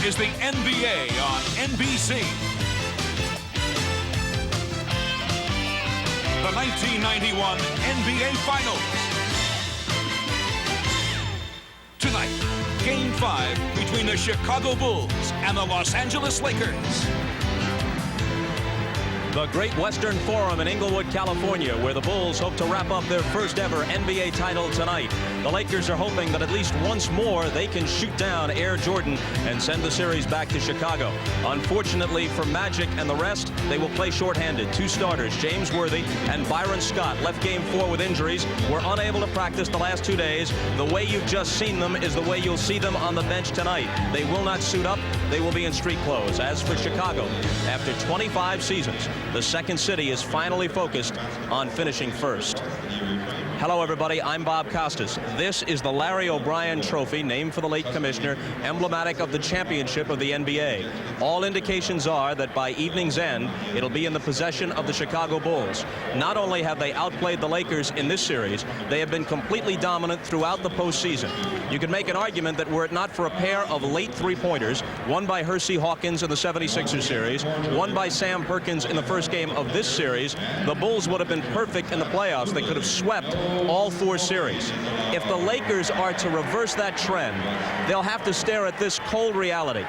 is the NBA on NBC. The 1991 NBA Finals. Tonight, Game 5 between the Chicago Bulls and the Los Angeles Lakers. The Great Western Forum in Inglewood, California, where the Bulls hope to wrap up their first ever NBA title tonight. The Lakers are hoping that at least once more they can shoot down Air Jordan and send the series back to Chicago. Unfortunately for Magic and the rest, they will play shorthanded. Two starters, James Worthy and Byron Scott, left Game 4 with injuries, were unable to practice the last 2 days. The way you've just seen them is the way you'll see them on the bench tonight. They will not suit up. They will be in street clothes. As for Chicago, after 25 seasons, the second city is finally focused on finishing first. Hello, everybody. I'm Bob Costas. This is the Larry O'Brien Trophy, named for the late commissioner, emblematic of the championship of the NBA. All indications are that by evening's end, it'll be in the possession of the Chicago Bulls. Not only have they outplayed the Lakers in this series, they have been completely dominant throughout the postseason. You could make an argument that were it not for a pair of late three-pointers, one by Hersey Hawkins in the 76ers series, one by Sam Perkins in the first game of this series, the Bulls would have been perfect in the playoffs. They could have swept all 4 series. If the Lakers are to reverse that trend, they'll have to stare at this cold reality.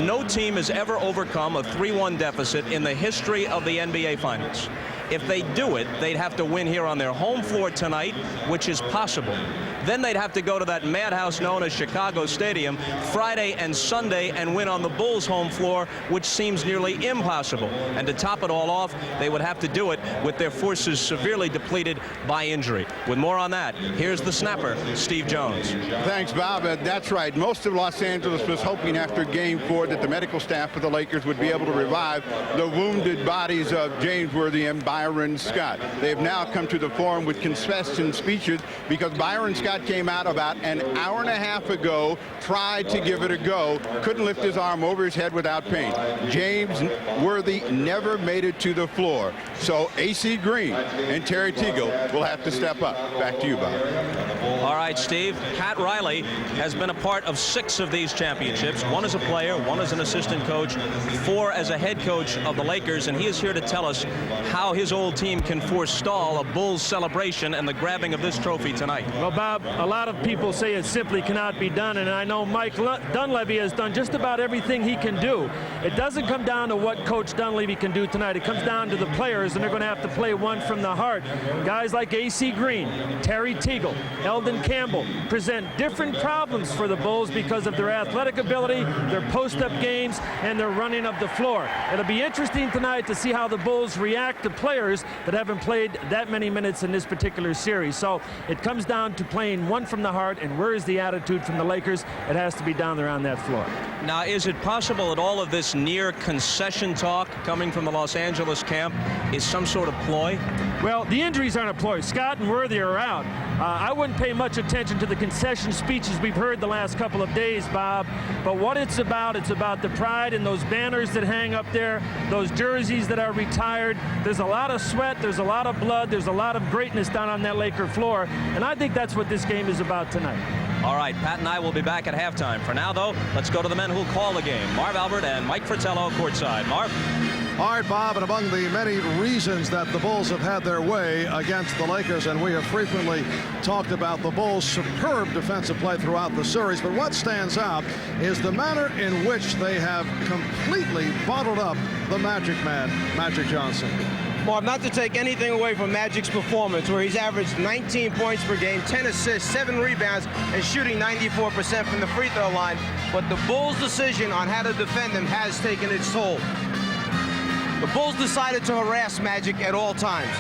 No team has ever overcome a 3-1 deficit in the history of the NBA Finals. If they do it, they'd have to win here on their home floor tonight, which is possible. Then they'd have to go to that madhouse known as Chicago Stadium Friday and Sunday and win on the Bulls' home floor, which seems nearly impossible. And to top it all off, they would have to do it with their forces severely depleted by injury. With more on that, here's the snapper, Steve Jones. Thanks, Bob. That's right. Most of Los Angeles was hoping after Game 4 that the medical staff of the Lakers would be able to revive the wounded bodies of James Worthy and Byron Scott. They have now come to the forum with concession speeches because Byron Scott came out about an hour and a half ago, tried to give it a go, couldn't lift his arm over his head without pain. James Worthy never made it to the floor. So A.C. Green and Terry Teagle will have to step up. Back to you, Bob. All right, Steve. Pat Riley has been a part of 6 of these championships. 1 as a player, 1 as an assistant coach, 4 as a head coach of the Lakers, and he is here to tell us how his old team can forestall a Bulls celebration and the grabbing of this trophy tonight. Well, Bob, a lot of people say it simply cannot be done, and I know Mike Dunleavy has done just about everything he can do. It doesn't come down to what Coach Dunleavy can do tonight. It comes down to the players, and they're going to have to play one from the heart. Guys like A.C. Green, Terry Teagle, Eldon Campbell present different problems for the Bulls because of their athletic ability, their post-up games, and their running of the floor. It'll be interesting tonight to see how the Bulls react to players that haven't played that many minutes in this particular series. So it comes down to playing one from the heart, and where is the attitude from the Lakers? It has to be down there on that floor. Now, is it possible that all of this near concession talk coming from the Los Angeles camp is some sort of ploy? Well, the injuries aren't a ploy. Scott and Worthy are out. I wouldn't pay much attention to the concession speeches we've heard the last couple of days, Bob. But what it's about the pride in those banners that hang up there, those jerseys that are retired. There's a lot of sweat, there's a lot of blood, there's a lot of greatness down on that Laker floor. And I think that's what this game is about tonight. All right, Pat and I will be back at halftime. For now, though, let's go to the men who'll call the game. Marv Albert and Mike Fratello courtside. Marv? All right, Bob, and among the many reasons that the Bulls have had their way against the Lakers, and we have frequently talked about the Bulls' superb defensive play throughout the series, but what stands out is the manner in which they have completely bottled up the Magic Man, Magic Johnson. Marv, not to take anything away from Magic's performance, where he's averaged 19 points per game, 10 assists, 7 rebounds, and shooting 94% from the free throw line, but the Bulls' decision on how to defend him has taken its toll. The Bulls decided to harass Magic at all times.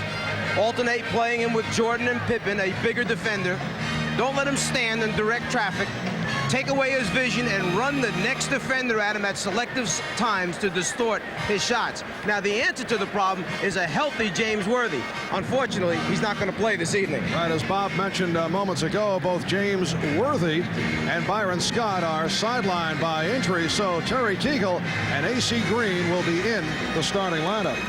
Alternate playing him with Jordan and Pippen, a bigger defender. Don't let him stand in direct traffic. Take away his vision and run the next defender at him at selective times to distort his shots. Now, the answer to the problem is a healthy James Worthy. Unfortunately, he's not going to play this evening. Right, as Bob mentioned moments ago, both James Worthy and Byron Scott are sidelined by injury, so Terry Teagle and A.C. Green will be in the starting lineup.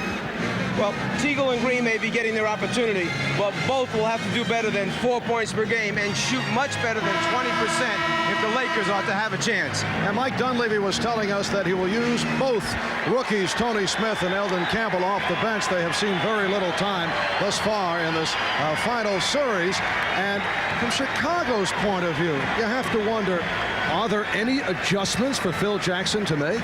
Well, Teagle and Green may be getting their opportunity, but both will have to do better than 4 points per game and shoot much better than 20% if the Lakers are to have a chance. And Mike Dunleavy was telling us that he will use both rookies, Tony Smith and Eldon Campbell, off the bench. They have seen very little time thus far in this final series. And from Chicago's point of view, you have to wonder, are there any adjustments for Phil Jackson to make?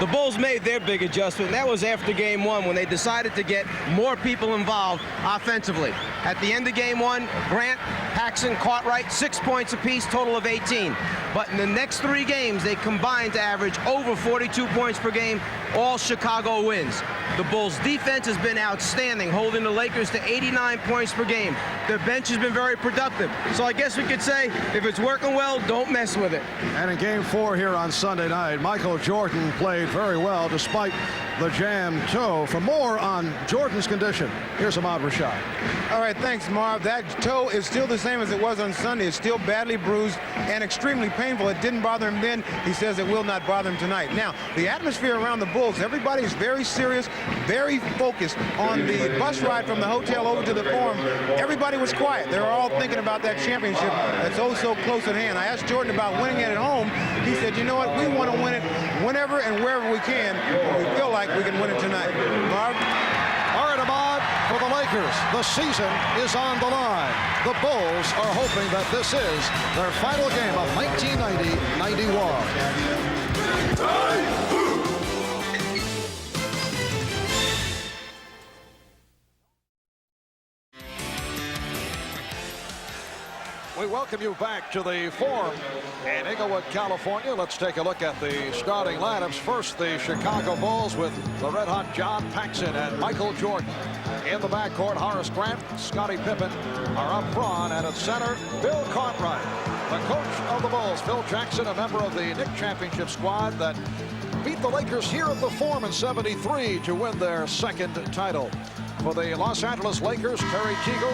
The Bulls made their big adjustment, and that was after Game 1 when they decided to get more people involved offensively. At the end of Game 1, Grant, Paxson, Cartwright, 6 points apiece, total of 18. But in the next 3 games, they combined to average over 42 points per game. All Chicago wins. The Bulls' defense has been outstanding, holding the Lakers to 89 points per game. Their bench has been very productive. So I guess we could say, if it's working well, don't mess with it. And in Game 4 here on Sunday night, Michael Jordan played very well despite the jammed toe. For more on Jordan's condition, here's Ahmad Rashad. All right, thanks, Marv. That toe is still the same as it was on Sunday. It's still badly bruised and extremely painful. It didn't bother him then. He says it will not bother him tonight. Now, the atmosphere around the Bulls, everybody is very serious, very focused on the bus ride from the hotel over to the Forum. Everybody was quiet. They were all thinking about that championship that's oh so close at hand. I asked Jordan about winning it at home. He said, you know what, we want to win it whenever and wherever we can. We feel like we can win it tonight. Marv? All right, Ahmad, for the Lakers, the season is on the line. The Bulls are hoping that this is their final game of 1990-91. We welcome you back to the Forum in Inglewood, California. Let's take a look at the starting lineups. First, the Chicago Bulls with the red-hot John Paxson and Michael Jordan. In the backcourt, Horace Grant, Scottie Pippen are up front, and at center, Bill Cartwright. The coach of the Bulls, Phil Jackson, a member of the Knick Championship squad that beat the Lakers here at the Forum in '73 to win their second title. For the Los Angeles Lakers, Terry Teagle.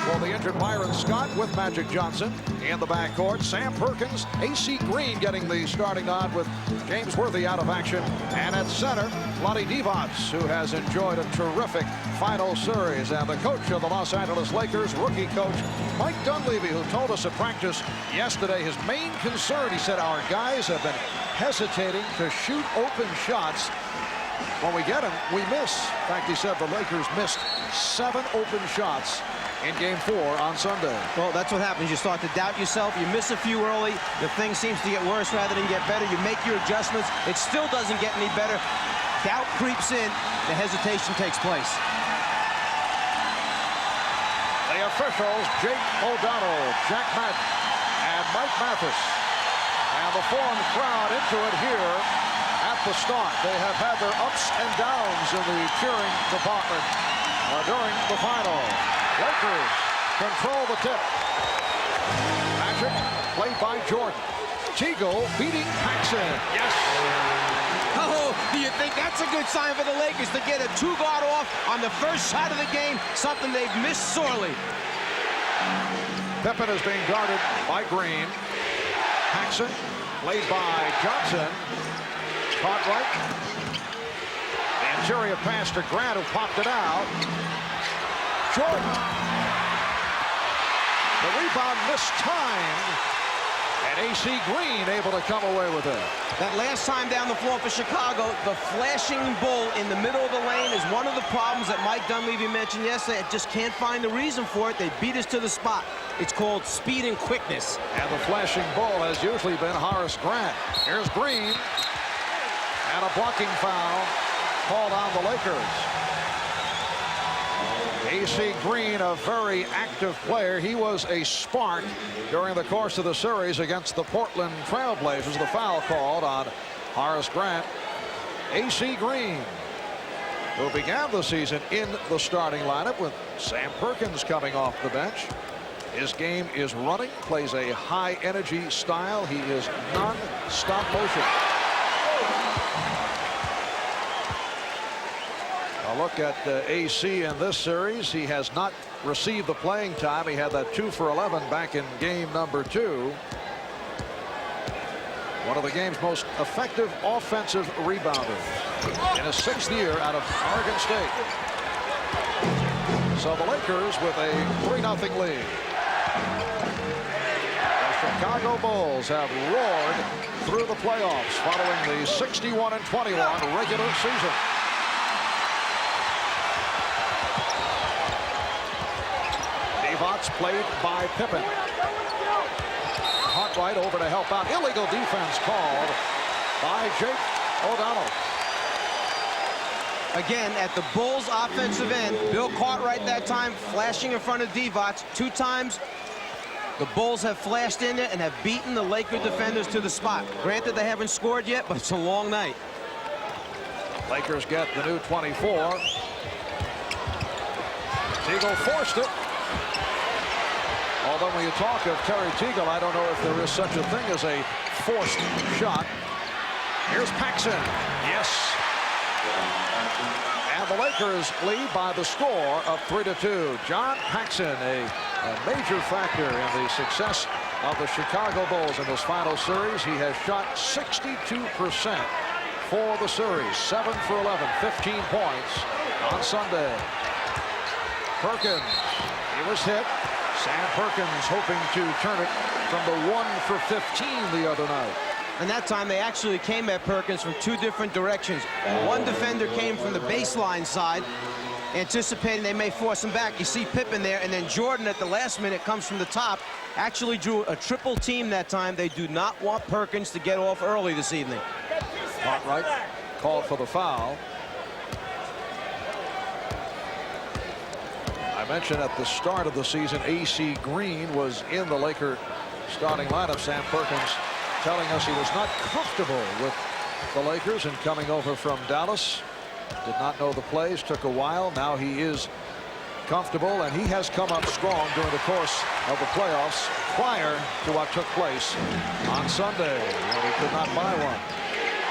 For the injured Byron Scott with Magic Johnson. In the backcourt, Sam Perkins, A.C. Green getting the starting nod with James Worthy out of action. And at center, Vlade Divac, who has enjoyed a terrific final series. And the coach of the Los Angeles Lakers, rookie coach Mike Dunleavy, who told us at practice yesterday his main concern, he said, our guys have been hesitating to shoot open shots. When we get them, we miss. In fact, he said the Lakers missed 7 open shots in Game 4 on Sunday. Well, that's what happens. You start to doubt yourself. You miss a few early. The thing seems to get worse rather than get better. You make your adjustments. It still doesn't get any better. Doubt creeps in. The hesitation takes place. The officials, Jake O'Donnell, Jack Madden, and Mike Mathis. And the Forum crowd into it here at the start. They have had their ups and downs in the cheering department during the final. Lakers control the tip. Magic played by Jordan. Teagle beating Paxson. Yes. Oh, do you think that's a good sign for the Lakers to get a 2-guard off on the first shot of the game? Something they've missed sorely. Pippen is being guarded by Green. Paxson played by Johnson. Cartwright. The interior pass to Grant, who popped it out. Jordan. The rebound mistimed, and A.C. Green able to come away with it. That last time down the floor for Chicago, the flashing bull in the middle of the lane is one of the problems that Mike Dunleavy mentioned yesterday. I just can't find the reason for it. They beat us to the spot. It's called speed and quickness. And the flashing bull has usually been Horace Grant. Here's Green. And a blocking foul called on the Lakers. A.C. Green, a very active player. He was a spark during the course of the series against the Portland Trail Blazers. The foul called on Horace Grant. A.C. Green, who began the season in the starting lineup with Sam Perkins coming off the bench. His game is running, plays a high-energy style. He is non-stop motion. A look at AC in this series. He has not received the playing time. He had that 2 for 11 back in game number 2. One of the game's most effective offensive rebounders in his 6th year out of Oregon State. So the Lakers with a 3-0 lead. The Chicago Bulls have roared through the playoffs following the 61-21 regular season. Divac played by Pippen. Cartwright over to help out. Illegal defense called by Jake O'Donnell. Again, at the Bulls offensive end, Bill Cartwright that time flashing in front of Divac 2 times. The Bulls have flashed in there and have beaten the Laker defenders to the spot. Granted, they haven't scored yet, but it's a long night. Lakers get the new 24. Teagle forced it. Although when you talk of Terry Teagle, I don't know if there is such a thing as a forced shot. Here's Paxson. Yes. And the Lakers lead by the score of 3-2. John Paxson, a major factor in the success of the Chicago Bulls in this final series. He has shot 62% for the series. 7 for 11, 15 points on Sunday. Perkins, he was hit. Sam Perkins hoping to turn it from the 1 for 15 the other night. And that time they actually came at Perkins from 2 different directions. One defender came from the baseline side, anticipating they may force him back. You see Pippen there, and then Jordan at the last minute comes from the top. Actually drew a triple team that time. They do not want Perkins to get off early this evening. Cartwright called for the foul. I mentioned at the start of the season, A.C. Green was in the Laker starting lineup. Sam Perkins telling us he was not comfortable with the Lakers and coming over from Dallas. Did not know the plays, took a while. Now he is comfortable, and he has come up strong during the course of the playoffs prior to what took place on Sunday when he could not buy one.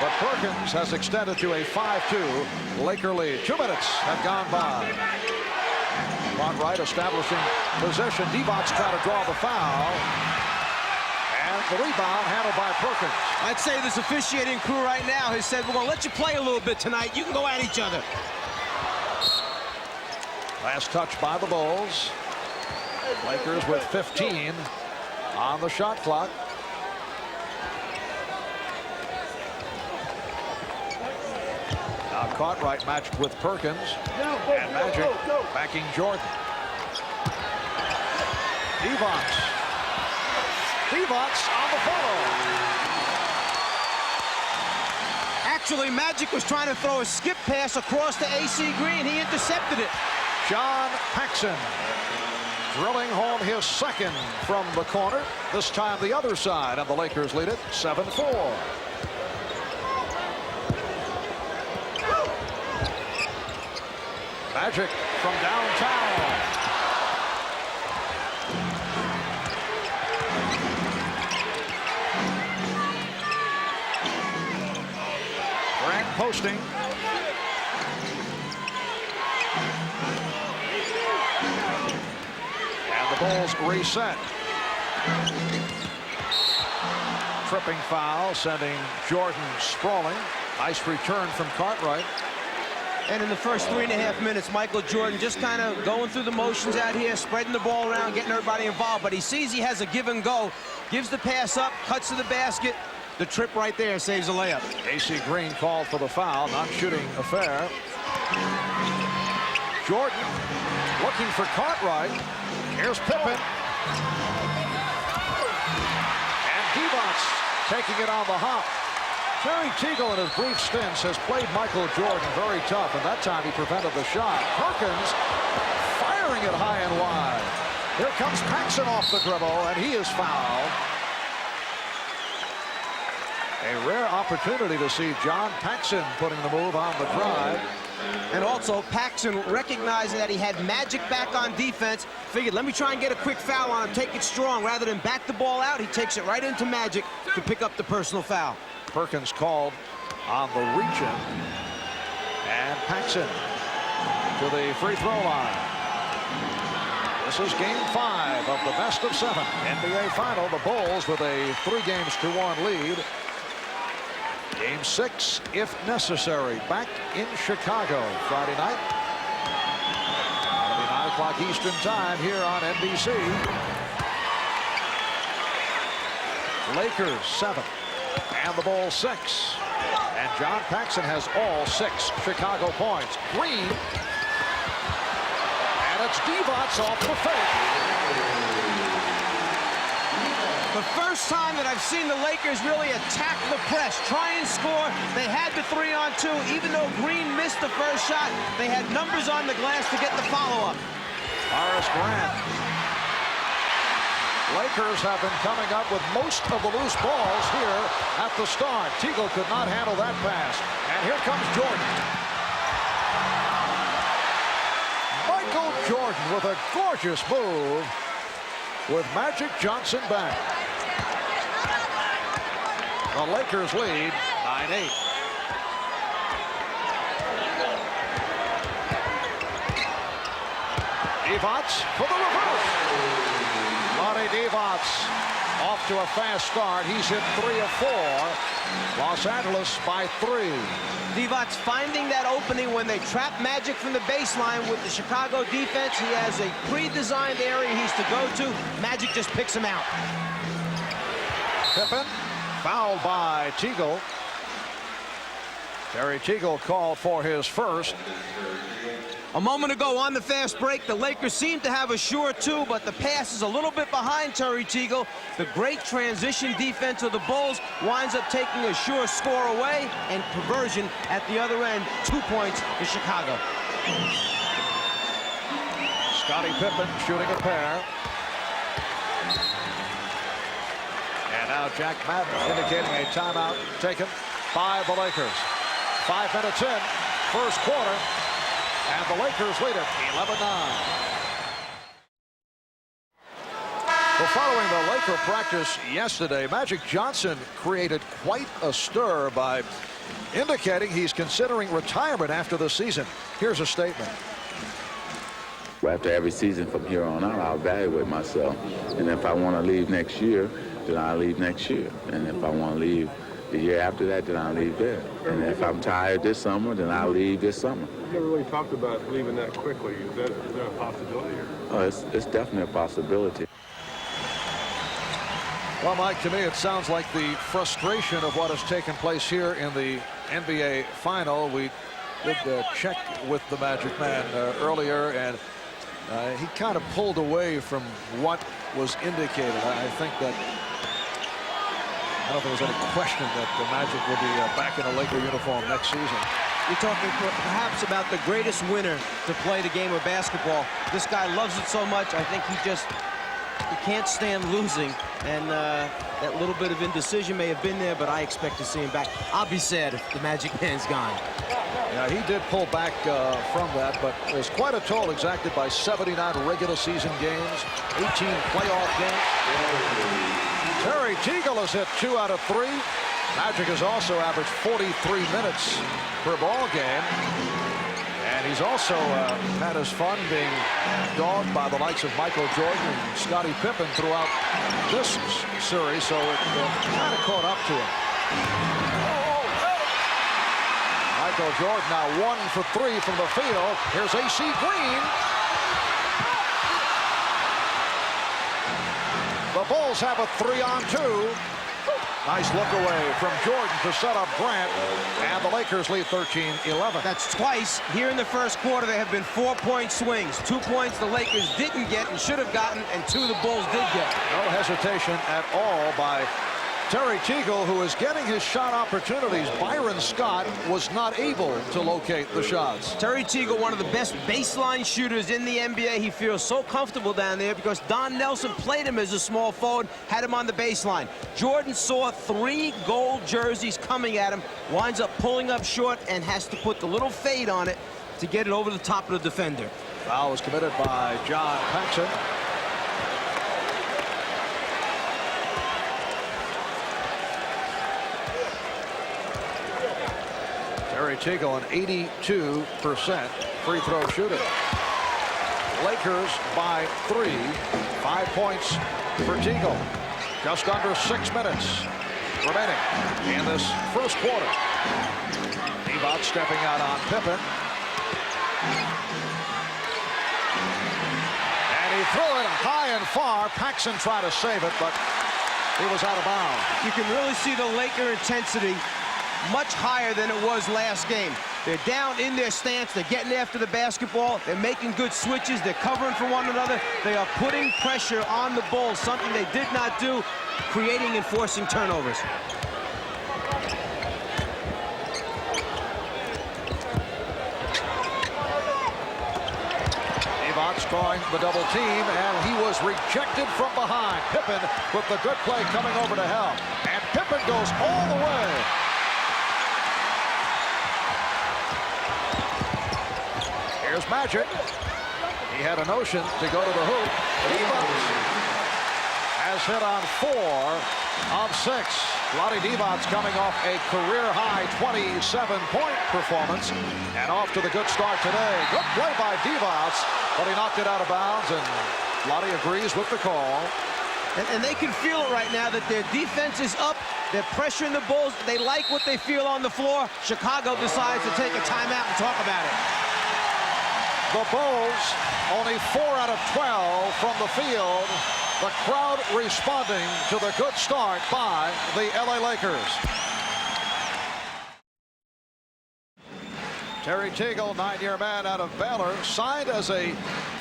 But Perkins has extended to a 5-2 Laker lead. 2 minutes have gone by. Cartwright establishing possession. Divac trying to draw the foul. And the rebound handled by Perkins. I'd say this officiating crew right now has said, we're going to let you play a little bit tonight. You can go at each other. Last touch by the Bulls. Lakers with 15 on the shot clock. Now Cartwright matched with Perkins. And Magic backing Jordan. Divac. Divac on the follow. Actually, Magic was trying to throw a skip pass across to A.C. Green. He intercepted it. John Paxson drilling home his second from the corner. This time the other side, and the Lakers lead it 7-4. Magic from downtown. Grant posting. And the Bulls reset. Tripping foul, sending Jordan sprawling. Nice return from Cartwright. And in the first 3.5 minutes, Michael Jordan just kind of going through the motions out here, spreading the ball around, getting everybody involved. But he sees he has a give and go, gives the pass up, cuts to the basket. The trip right there saves a layup. A.C. Green called for the foul, non-shooting affair. Jordan looking for Cartwright. Here's Pippen. And Divac taking it on the hop. Terry Teagle in his brief stints has played Michael Jordan very tough, and that time he prevented the shot. Perkins firing it high and wide. Here comes Paxson off the dribble, and he is fouled. A rare opportunity to see John Paxson putting the move on the drive. And also Paxson recognizing that he had Magic back on defense, figured let me try and get a quick foul on him, take it strong. Rather than back the ball out, he takes it right into Magic to pick up the personal foul. Perkins called on the reach-in. And Paxson to the free throw line. This is game 5 of the best of 7 NBA final. The Bulls with a 3-1 lead. Game 6, if necessary, back in Chicago Friday night. It'll be 9 o'clock Eastern Time here on NBC. Lakers 7 and the Bulls 6. And John Paxson has all 6 Chicago points. Green. And it's Divac off the fake. The first time that I've seen the Lakers really attack the press, try and score. They had the 3-on-2. Even though Green missed the first shot, they had numbers on the glass to get the follow-up. Horace Grant. Lakers have been coming up with most of the loose balls here at the start. Teagle could not handle that pass. And here comes Jordan. Michael Jordan with a gorgeous move with Magic Johnson back. The Lakers lead 9-8. Divac for the reverse. Lonnie Divac off to a fast start. He's hit 3 of 4. Los Angeles by 3. Divac finding that opening when they trap Magic from the baseline with the Chicago defense. He has a pre-designed area he's to go to. Magic just picks him out. Pippen fouled by Teagle. Terry Teagle called for his first. A moment ago on the fast break, the Lakers seem to have a sure 2, but the pass is a little bit behind Terry Teagle. The great transition defense of the Bulls winds up taking a sure score away, and conversion at the other end, 2 points to Chicago. Scottie Pippen shooting a pair. And now Jack Madden indicating a timeout taken by the Lakers. 5 minutes in, first quarter. And the Lakers lead it 11-9. Well, following the Laker practice yesterday, Magic Johnson created quite a stir by indicating he's considering retirement after the season. Here's a statement. After every season from here on out, I'll evaluate myself. And if I want to leave next year, then I'll leave next year. And if I want to leave the year after that, then I'll leave there. And if I'm tired this summer, then I'll leave this summer. You never really talked about leaving that quickly. Is that a possibility? Oh, it's definitely a possibility. Well, Mike, to me, it sounds like the frustration of what has taken place here in the NBA final. We did check with the Magic Man earlier, and he kind of pulled away from what was indicated. I think that I don't think there's any question that the Magic will be back in a Laker uniform next season. You're talking perhaps about the greatest winner to play the game of basketball. This guy loves it so much. I think he can't stand losing. And that little bit of indecision may have been there, but I expect to see him back. I'll be sad if the Magic Man's gone. Yeah, he did pull back from that, but there's quite a toll exacted by 79 regular season games, 18 playoff games. Terry Teagle has hit 2 out of 3. Magic has also averaged 43 minutes per ball game. And he's also had his fun being dogged by the likes of Michael Jordan and Scottie Pippen throughout this series, so it kind of caught up to him. Michael Jordan now 1 for 3 from the field. Here's A.C. Green. The Bulls have a 3-on-2. Nice look away from Jordan to set up Grant, and the Lakers lead 13-11. That's twice here in the first quarter. There have been 4-point swings. 2 points the Lakers didn't get and should have gotten, and 2 the Bulls did get. No hesitation at all by Terry Teagle, who is getting his shot opportunities. Byron Scott was not able to locate the shots. Terry Teagle, one of the best baseline shooters in the NBA. He feels so comfortable down there because Don Nelson played him as a small forward, had him on the baseline. Jordan saw 3 gold jerseys coming at him, winds up pulling up short and has to put the little fade on it to get it over the top of the defender. Foul was committed by John Paxson. Terry Teagle, an 82% free throw shooter. Lakers by 3. 5 points for Teagle. Just under 6 minutes remaining in this first quarter. Divac stepping out on Pippen. He threw it high and far. Paxson tried to save it, but he was out of bounds. You can really see the Laker intensity much higher than it was last game. They're down in their stance. They're getting after the basketball. They're making good switches. They're covering for one another. They are putting pressure on the Bulls, something they did not do, creating and forcing turnovers. Divac drawing the double team, and he was rejected from behind. Pippen with the good play coming over to help. And Pippen goes all the way. Here's Magic. He had a notion to go to the hoop. Divac has hit on 4 of 6. Vlade Divac coming off a career-high 27-point performance and off to the good start today. Good play by Divac, but he knocked it out of bounds, and Vlade agrees with the call. And they can feel it right now that their defense is up. They're pressuring the Bulls. They like what they feel on the floor. Chicago decides to take a timeout and talk about it. The Bulls only 4 out of 12 from the field. The crowd responding to the good start by the LA Lakers. Terry Teagle, 9-year man out of Baylor, signed as a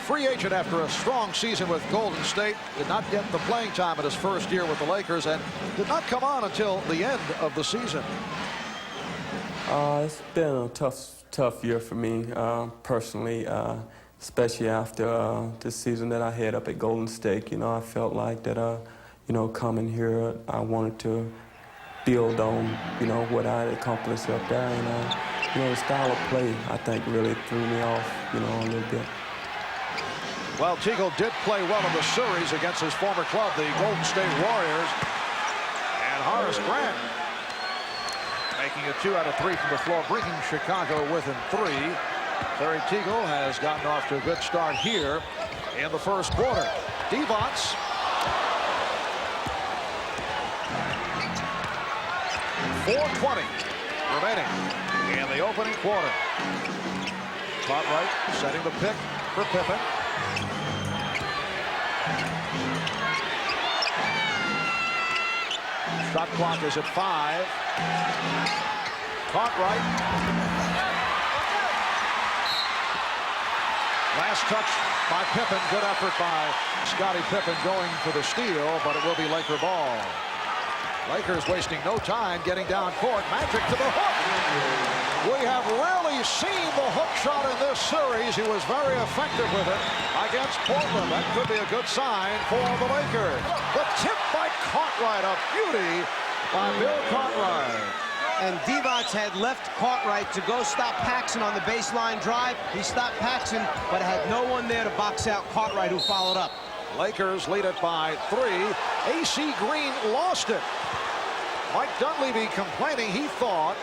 free agent after a strong season with Golden State. Did not get the playing time in his first year with the Lakers and did not come on until the end of the season. It's been a tough year for me personally, especially after the season that I had up at Golden State. You know, I felt like that, you know, coming here, I wanted to build on, you know, what I had accomplished up there. And, you know, the style of play, I think, really threw me off, you know, a little bit. Well, Teagle did play well in the series against his former club, the Golden State Warriors. And Horace Grant making it 2 out of 3 from the floor, bringing Chicago within 3. Terry Teagle has gotten off to a good start here in the first quarter. Divac. .420 remaining in the opening quarter. Cartwright setting the pick for Pippen. Shot clock is at 5. Cartwright. Last touch by Pippen. Good effort by Scottie Pippen going for the steal, but it will be Laker ball. Lakers wasting no time getting down court. Magic to the hook. We have rarely seen the hook shot in this series. He was very effective with it against Portland. That could be a good sign for the Lakers. The tip by Cartwright, a beauty by Bill Cartwright. And Divac had left Cartwright to go stop Paxson on the baseline drive. He stopped Paxson, but had no one there to box out Cartwright, who followed up. Lakers lead it by 3. AC Green lost it. Mike Dunleavy complaining he thought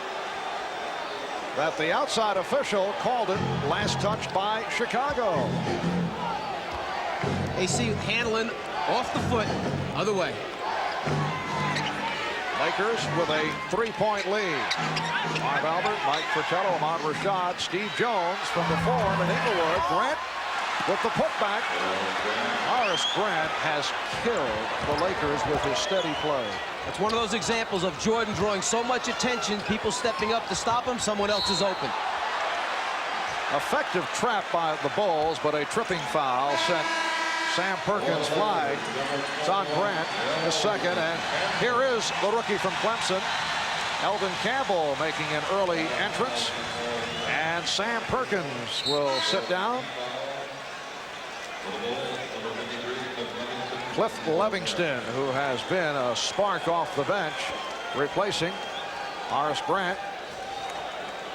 that the outside official called it last touch by Chicago. AC handling off the foot, other way. Lakers with a 3-point lead. Marv Albert, Mike Fratello, Ahmad Rashad, Steve Jones from the form in Inglewood. Grant with the putback. Horace Grant has killed the Lakers with his steady play. It's one of those examples of Jordan drawing so much attention, people stepping up to stop him, someone else is open. Effective trap by the Bulls, but a tripping foul sent Sam Perkins flag. It's on Grant, the second, and here is the rookie from Clemson, Eldon Campbell, making an early entrance, and Sam Perkins will sit down. Cliff Levingston, who has been a spark off the bench, replacing Horace Grant.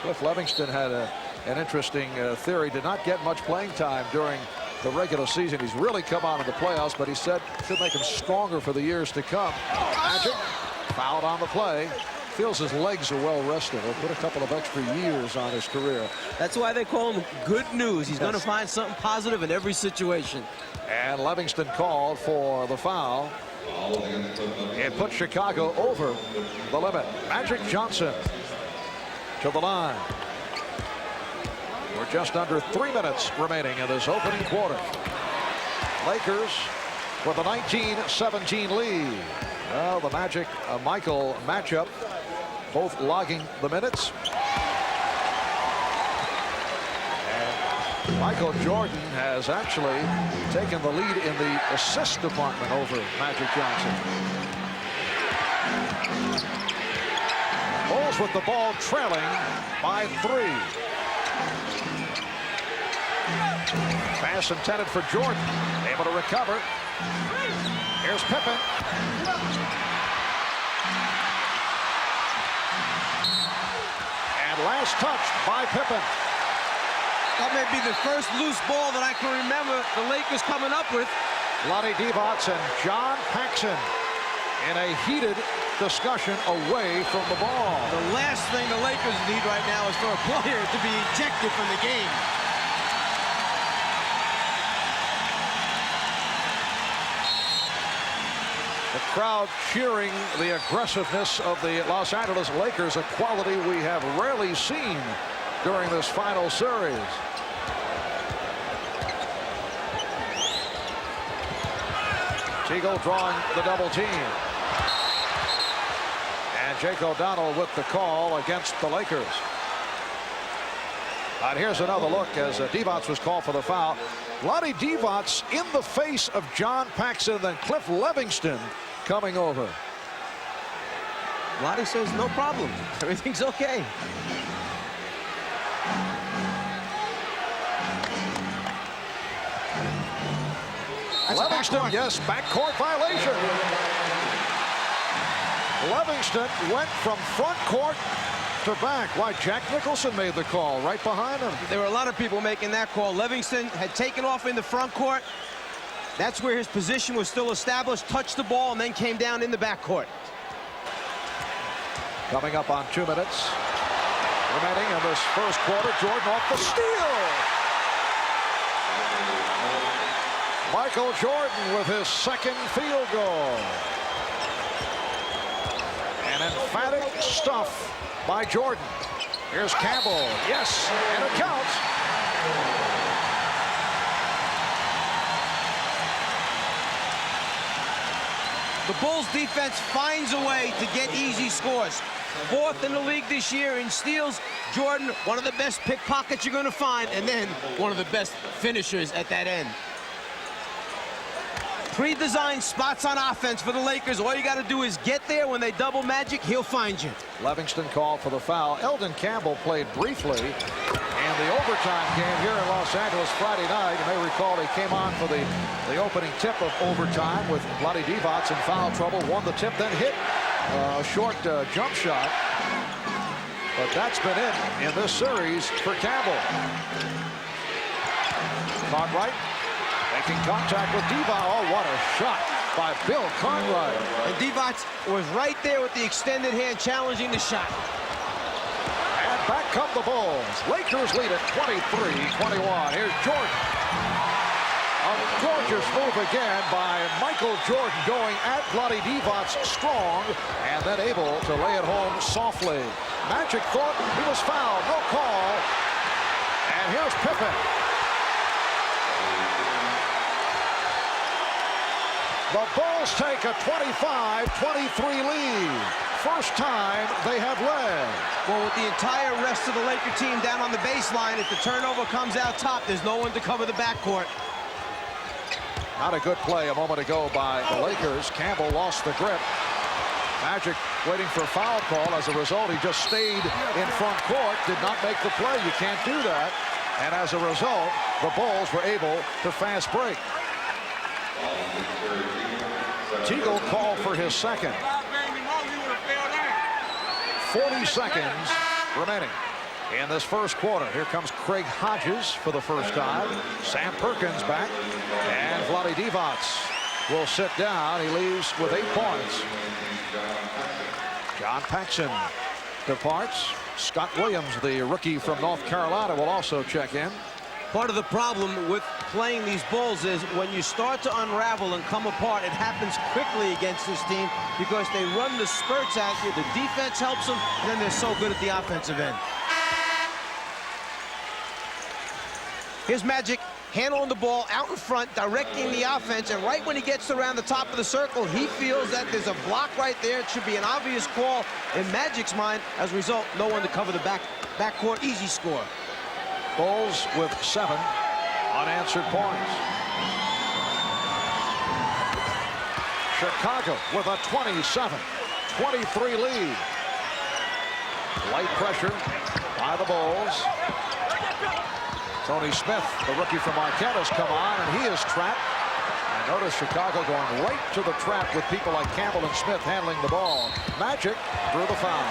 Cliff Levingston had an interesting theory. Did not get much playing time during the regular season. He's really come on in the playoffs, but he said it should make him stronger for the years to come. Magic fouled on the play. Feels his legs are well rested. He'll put a couple of extra years on his career. That's why they call him good news. He's going to find something positive in every situation. And Livingston called for the foul. It put Chicago over the limit. Magic Johnson to the line. We're just under 3 minutes remaining in this opening quarter. Lakers with a 19-17 lead. Well, the Magic Michael matchup, both logging the minutes. And Michael Jordan has actually taken the lead in the assist department over Magic Johnson. Bulls with the ball trailing by 3. Pass intended for Jordan. Able to recover. Here's Pippen. And last touch by Pippen. That may be the first loose ball that I can remember the Lakers coming up with. Vlade Divac and John Paxson in a heated discussion away from the ball. The last thing the Lakers need right now is for a player to be ejected from the game. The crowd cheering the aggressiveness of the Los Angeles Lakers, a quality we have rarely seen during this final series. Teagle drawing the double team. And Jake O'Donnell with the call against the Lakers. And here's another look as Divac was called for the foul. Vlade Divac in the face of John Paxson and then Cliff Levingston coming over. Vlade says no problem. Everything's okay. Levingston, yes, backcourt violation. Levingston went from front court to back. Why, Jack Nicholson made the call right behind him. There were a lot of people making that call. Livingston had taken off in the front court. That's where his position was still established, touched the ball, and then came down in the backcourt. Coming up on 2 minutes remaining in this first quarter. Jordan off the steal. Michael Jordan with his second field goal. An emphatic stuff by Jordan. Here's Campbell. Yes, and it counts. The Bulls defense finds a way to get easy scores. 4th in the league this year in steals. Jordan, one of the best pickpockets you're going to find, and then one of the best finishers at that end. Pre-designed spots on offense for the Lakers. All you got to do is get there. When they double Magic, he'll find you. Livingston called for the foul. Eldon Campbell played briefly in the overtime game here in Los Angeles Friday night. You may recall he came on for the opening tip of overtime with Vlade Divac in foul trouble. Won the tip, then hit a short jump shot. But that's been it in this series for Campbell. Cartwright making contact with Divac. Oh, what a shot by Bill Cartwright. And Divac was right there with the extended hand challenging the shot. And back come the Bulls. Lakers lead at 23-21. Here's Jordan. A gorgeous move again by Michael Jordan going at Vlade Divac strong and then able to lay it home softly. Magic thought he was fouled. No call. And here's Pippen. The Bulls take a 25-23 lead. First time they have led. Well, with the entire rest of the Laker team down on the baseline, if the turnover comes out top, there's no one to cover the backcourt. Not a good play a moment ago by the Lakers. Campbell lost the grip. Magic waiting for a foul call. As a result, he just stayed in front court, did not make the play. You can't do that. And as a result, the Bulls were able to fast break. Teagle called for his second. 40 seconds remaining in this first quarter. Here comes Craig Hodges for the first time. Sam Perkins back. And Vlade Divac will sit down. He leaves with 8 points. John Paxson departs. Scott Williams, the rookie from North Carolina, will also check in. Part of the problem with playing these Bulls is when you start to unravel and come apart, it happens quickly against this team because they run the spurts at you. The defense helps them, and then they're so good at the offensive end. Here's Magic handling the ball out in front, directing the offense, and right when he gets around the top of the circle, he feels that there's a block right there. It should be an obvious call in Magic's mind. As a result, no one to cover the backcourt. Easy score. Bulls with 7 unanswered points. Chicago with a 27-23 lead. Light pressure by the Bulls. Tony Smith, the rookie from Marquette, has come on, and he is trapped. And notice Chicago going right to the trap with people like Campbell and Smith handling the ball. Magic drew the foul.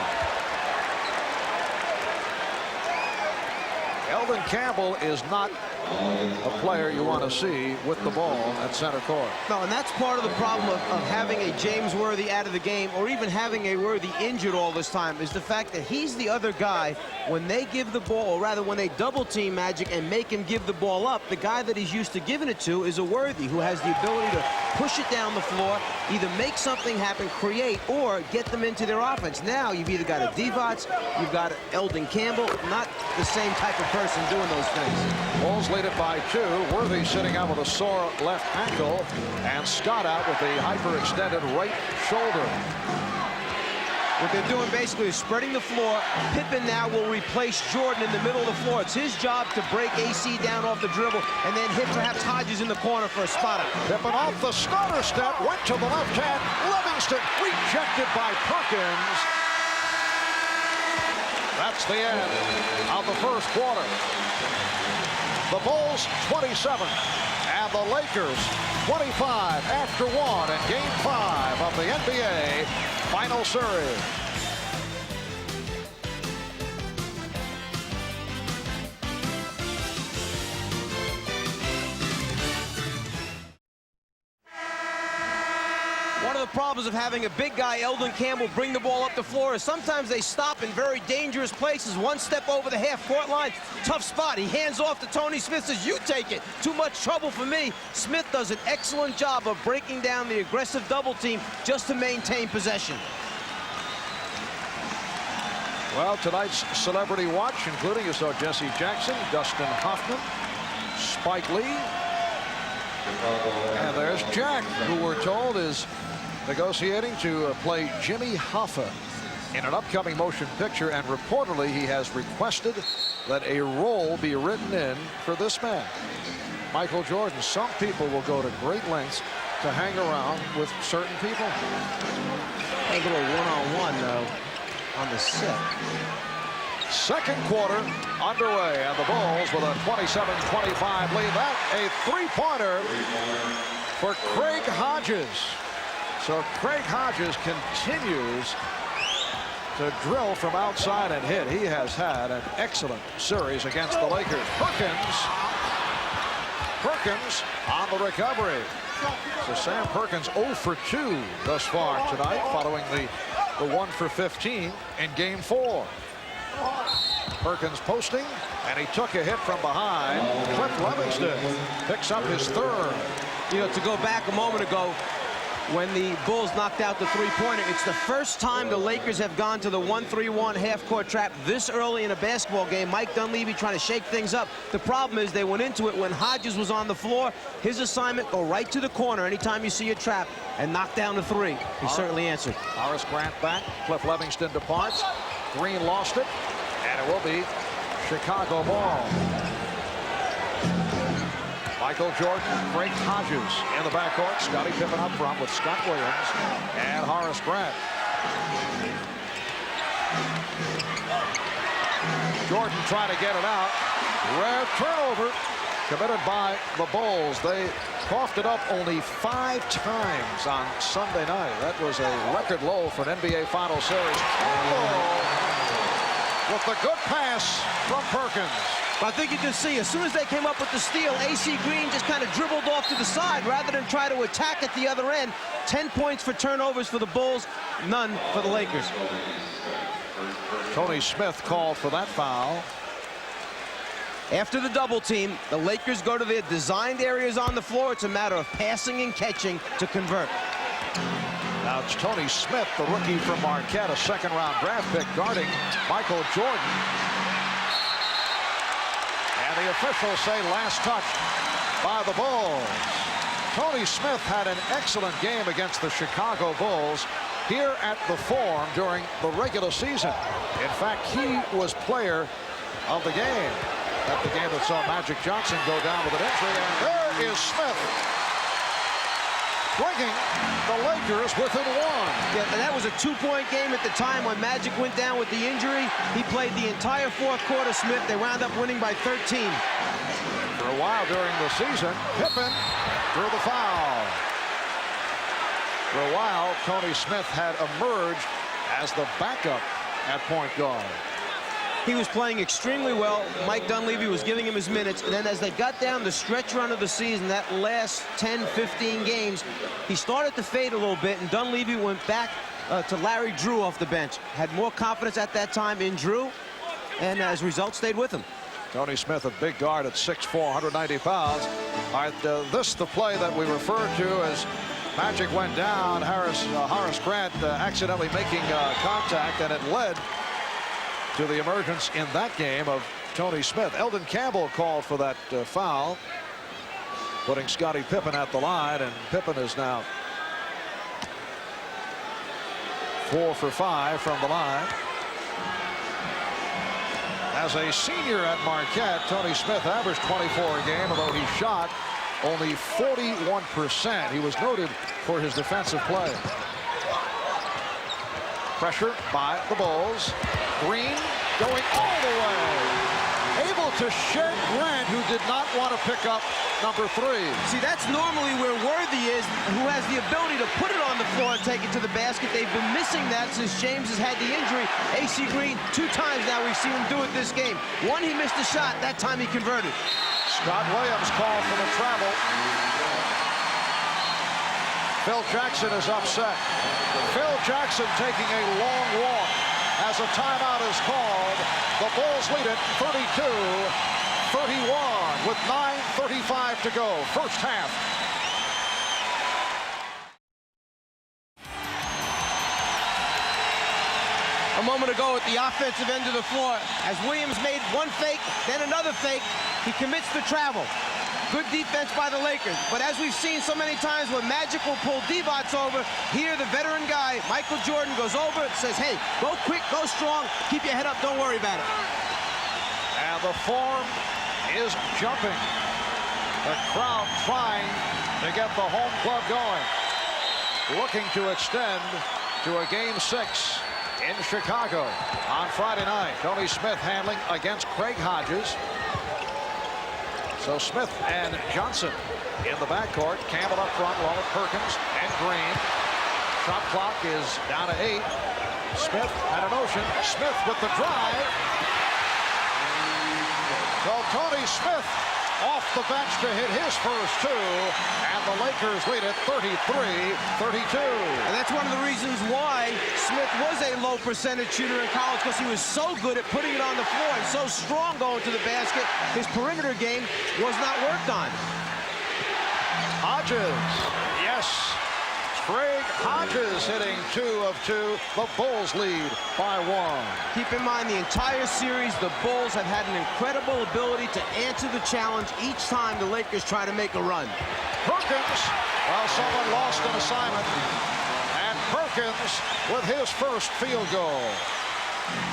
Eldon Campbell is not a player you want to see with the ball at center court. No, and that's part of the problem of having a James Worthy out of the game, or even having a Worthy injured all this time, is the fact that he's the other guy when they give the ball, or rather when they double team Magic and make him give the ball up. The guy that he's used to giving it to is a Worthy, who has the ability to push it down the floor, either make something happen, create, or get them into their offense. Now you've either got a Divac, you've got Eldon Campbell, not the same type of person doing those things. Bulls lead it by 2. Worthy sitting out with a sore left ankle, and Scott out with the hyperextended right shoulder. What they're doing basically is spreading the floor. Pippen now will replace Jordan in the middle of the floor. It's his job to break AC down off the dribble and then hit perhaps Hodges in the corner for a spot up. Pippen off the starter step, went to the left hand. Livingston rejected by Perkins. That's the end of the first quarter. The Bulls 27 and the Lakers 25 after 1 in Game 5 of the NBA Final Series. One of the problems of having a big guy, Eldon Campbell, bring the ball up the floor is sometimes they stop in very dangerous places. One step over the half-court line, tough spot. He hands off to Tony Smith, says, you take it. Too much trouble for me. Smith does an excellent job of breaking down the aggressive double team just to maintain possession. Well, tonight's Celebrity Watch, including you saw Jesse Jackson, Dustin Hoffman, Spike Lee, and there's Jack, who we're told is negotiating to play Jimmy Hoffa in an upcoming motion picture, and reportedly he has requested that a role be written in for this man, Michael Jordan. Some people will go to great lengths to hang around with certain people. A little one-on-one, though, on the set. Second quarter underway, and the Bulls with a 27-25 lead. That a three-pointer for Craig Hodges. So Craig Hodges continues to drill from outside and hit. He has had an excellent series against the Lakers. Perkins on the recovery. So Sam Perkins 0 for 2 thus far tonight, following the 1 for 15 in Game 4. Perkins posting, and he took a hit from behind. Cliff Livingston picks up his third. You know, to go back a moment ago, when the Bulls knocked out the three-pointer, it's the first time the Lakers have gone to the 1-3-1 half-court trap this early in a basketball game. Mike Dunleavy trying to shake things up. The problem is they went into it when Hodges was on the floor. His assignment, go right to the corner anytime you see a trap and knock down the three. He certainly answered. Horace Grant back. Cliff Livingston departs. Green lost it, and it will be Chicago ball. Michael Jordan, Craig Hodges in the backcourt. Scottie Pippen up front with Scott Williams and Horace Grant. Jordan trying to get it out. Rare turnover committed by the Bulls. They coughed it up only 5 times on Sunday night. That was a record low for an NBA Final Series. With the good pass from Perkins. I think you can see, as soon as they came up with the steal, AC Green just kind of dribbled off to the side rather than try to attack at the other end. 10 points for turnovers for the Bulls, none for the Lakers. Tony Smith called for that foul. After the double team, the Lakers go to their designed areas on the floor. It's a matter of passing and catching to convert. Now it's Tony Smith, the rookie from Marquette, a second-round draft pick, guarding Michael Jordan. And And the officials say last touch by the Bulls. Tony Smith had an excellent game against the Chicago Bulls here at the Forum during the regular season. In fact, he was player of the game. At the game that saw Magic Johnson go down with an injury. And there is Smith, bringing the Lakers within one. Yeah, and that was a 2-point game at the time when Magic went down with the injury. He played the entire fourth quarter, Smith. They wound up winning by 13. For a while during the season, Pippen drew the foul. For a while, Tony Smith had emerged as the backup at point guard. He was playing extremely well. Mike Dunleavy was giving him his minutes. And then as they got down the stretch run of the season, that last 10, 15 games, he started to fade a little bit, and Dunleavy went back to Larry Drew off the bench. Had more confidence at that time in Drew, and as a result, stayed with him. Tony Smith, a big guard at 6'4", 190 pounds. All right, this the play that we referred to as Magic went down. Horace Grant accidentally making contact, and it led to the emergence in that game of Tony Smith. Eldon Campbell called for that foul, putting Scottie Pippen at the line, and Pippen is now 4 for 5 from the line. As a senior at Marquette, Tony Smith averaged 24 a game, although he shot only 41%. He was noted for his defensive play. Pressure by the Bulls. Green going all the way. Able to shed Grant, who did not want to pick up number 3. See, that's normally where Worthy is, who has the ability to put it on the floor and take it to the basket. They've been missing that since James has had the injury. AC Green, 2 times now we've seen him do it this game. One, he missed a shot. That time he converted. Scott Williams called for the travel. Phil Jackson is upset. Phil Jackson taking a long walk as a timeout is called. The Bulls lead it 32-31 with 9:35 to go. First half. A moment ago at the offensive end of the floor, as Williams made one fake, then another fake, he commits to travel. Good defense by the Lakers. But as we've seen so many times when Magic will pull Divac over, here the veteran guy, Michael Jordan, goes over and says, hey, go quick, go strong, keep your head up, don't worry about it. And the Forum is jumping. The crowd trying to get the home club going. Looking to extend to a Game 6 in Chicago on Friday night. Tony Smith handling against Craig Hodges. So Smith and Johnson in the backcourt. Campbell up front along with Perkins and Green. Shot clock is down to 8. Smith had a motion. Smith with the drive. So Tony Smith off the bench to hit his first 2, and the Lakers lead it 33-32. And that's one of the reasons why Smith was a low percentage shooter in college, because he was so good at putting it on the floor and so strong going to the basket. His perimeter game was not worked on. Hodges, yes. Craig Hodges hitting 2 of 2. The Bulls lead by 1. Keep in mind, the entire series, the Bulls have had an incredible ability to answer the challenge each time the Lakers try to make a run. Perkins, well, someone lost an assignment. And Perkins with his first field goal.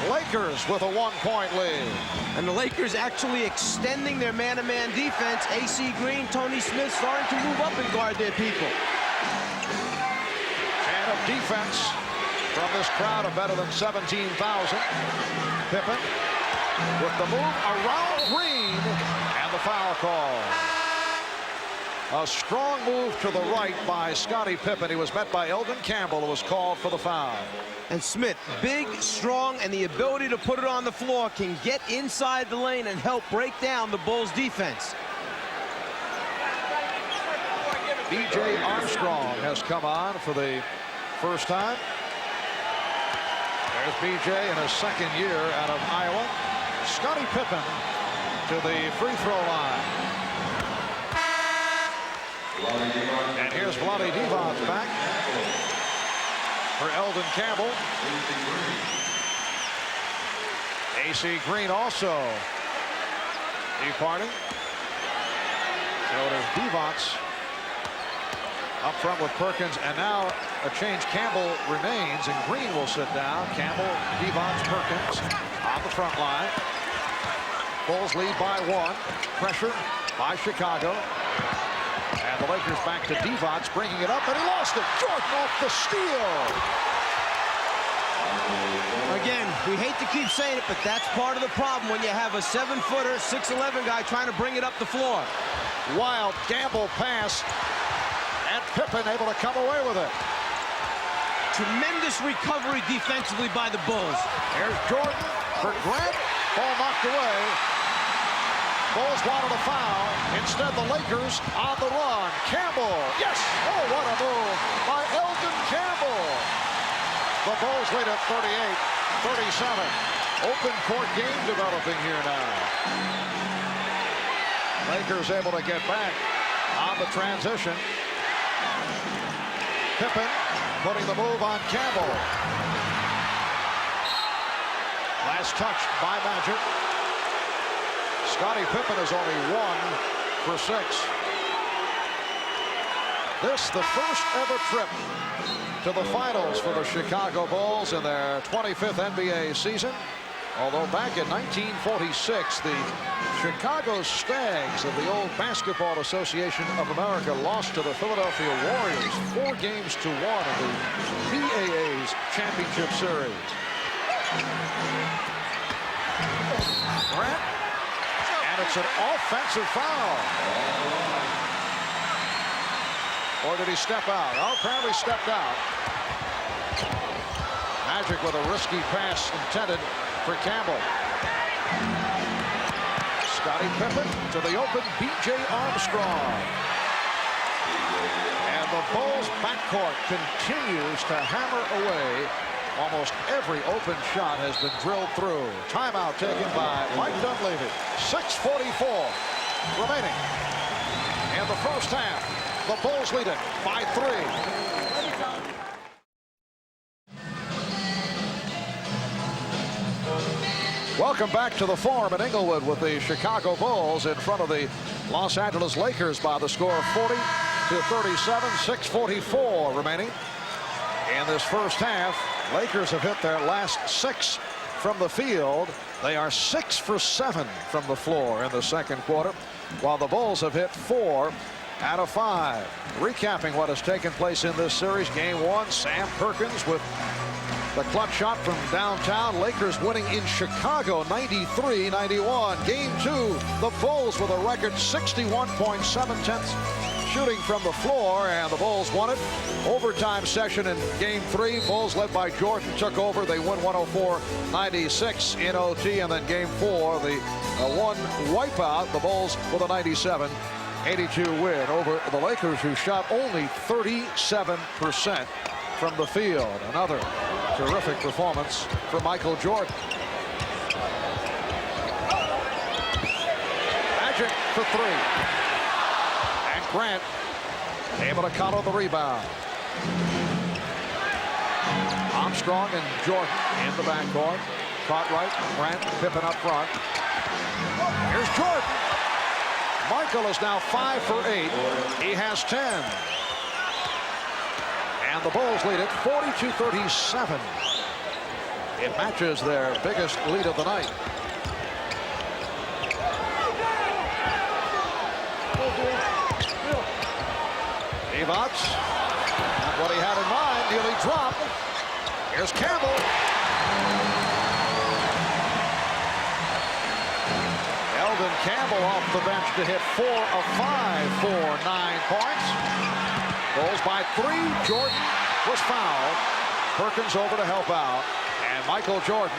Lakers with a 1-point lead. And the Lakers actually extending their man-to-man defense. AC Green, Tony Smith starting to move up and guard their people. Of defense from this crowd of better than 17,000. Pippen with the move around Green and the foul call. A strong move to the right by Scottie Pippen. He was met by Eldon Campbell, who was called for the foul. And Smith, big, strong, and the ability to put it on the floor, can get inside the lane and help break down the Bulls' defense. B.J. Armstrong has come on for the first time. There's B.J. in his second year out of Iowa. Scottie Pippen to the free throw line. And here's Vlade Divac back for Eldon Campbell. AC Green also departing. So it is Divac up front with Perkins, and now a change. Campbell remains, and Green will sit down. Campbell, Divac, Perkins on the front line. Bulls lead by 1. Pressure by Chicago. And the Lakers back to Divac, bringing it up, and he lost it. Jordan off the steal. Again, we hate to keep saying it, but that's part of the problem when you have a 7-footer, 6'11" guy trying to bring it up the floor. Wild gamble pass, and Pippen able to come away with it. Tremendous recovery defensively by the Bulls. Here's Jordan for Grant. Ball knocked away. Bulls wanted a foul. Instead, the Lakers on the run. Campbell. Yes. Oh, what a move by Elden Campbell. The Bulls lead at 38-37. Open court game developing here now. Lakers able to get back on the transition. Pippen putting the move on Campbell. Last touch by Magic. Scottie Pippen is only 1 for 6. This the first ever trip to the finals for the Chicago Bulls in their 25th NBA season. Although back in 1946, the Chicago Stags of the old Basketball Association of America lost to the Philadelphia Warriors 4 games to 1 in the BAA's championship series. Grant, and it's an offensive foul. Or did he step out? Oh, apparently stepped out. Magic with a risky pass intended for Campbell. Scottie Pippen to the open B.J. Armstrong. And the Bulls backcourt continues to hammer away. Almost every open shot has been drilled through. Timeout taken by Mike Dunleavy. 6:44 remaining in the first half. The Bulls lead it by 3. Welcome back to the Forum in Inglewood with the Chicago Bulls in front of the Los Angeles Lakers by the score of 40-37. 6:44 remaining in this first half. Lakers have hit their last 6 from the field. They are 6 for 7 from the floor in the second quarter, while the Bulls have hit 4 out of 5. Recapping what has taken place in this series. Game 1, Sam Perkins with the clutch shot from downtown. Lakers winning in Chicago 93-91. Game 2, the Bulls with a record 61.7 shooting from the floor, and the Bulls won it. Overtime session in Game 3. Bulls led by Jordan took over. They win 104-96 in OT, and then Game 4, the one wipeout. The Bulls with a 97-82 win over the Lakers, who shot only 37% from the field. Another terrific performance for Michael Jordan. Magic for 3. And Grant able to counter the rebound. Armstrong and Jordan in the backcourt. Cartwright, Grant, Pippen up front. Here's Jordan. Michael is now 5 for 8. He has 10. And the Bulls lead it 42-37. It matches their biggest lead of the night. Divac, not what he had in mind, nearly dropped. Here's Campbell. Elden Campbell off the bench to hit 4 of 5 for 9 points. Bulls by 3. Jordan was fouled. Perkins over to help out. And Michael Jordan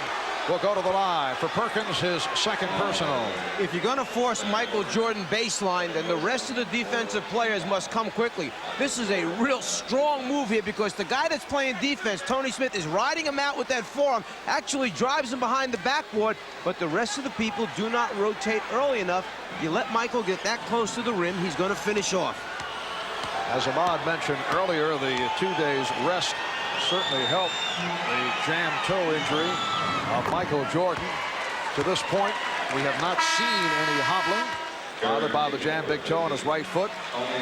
will go to the line for Perkins, his second personal. If you're going to force Michael Jordan baseline, then the rest of the defensive players must come quickly. This is a real strong move here because the guy that's playing defense, Tony Smith, is riding him out with that forearm, actually drives him behind the backboard, but the rest of the people do not rotate early enough. You let Michael get that close to the rim, he's going to finish off. As Ahmad mentioned earlier, the 2 days rest certainly helped the jam toe injury of Michael Jordan. To this point, We have not seen any hobbling, bothered by the jam big toe on his right foot.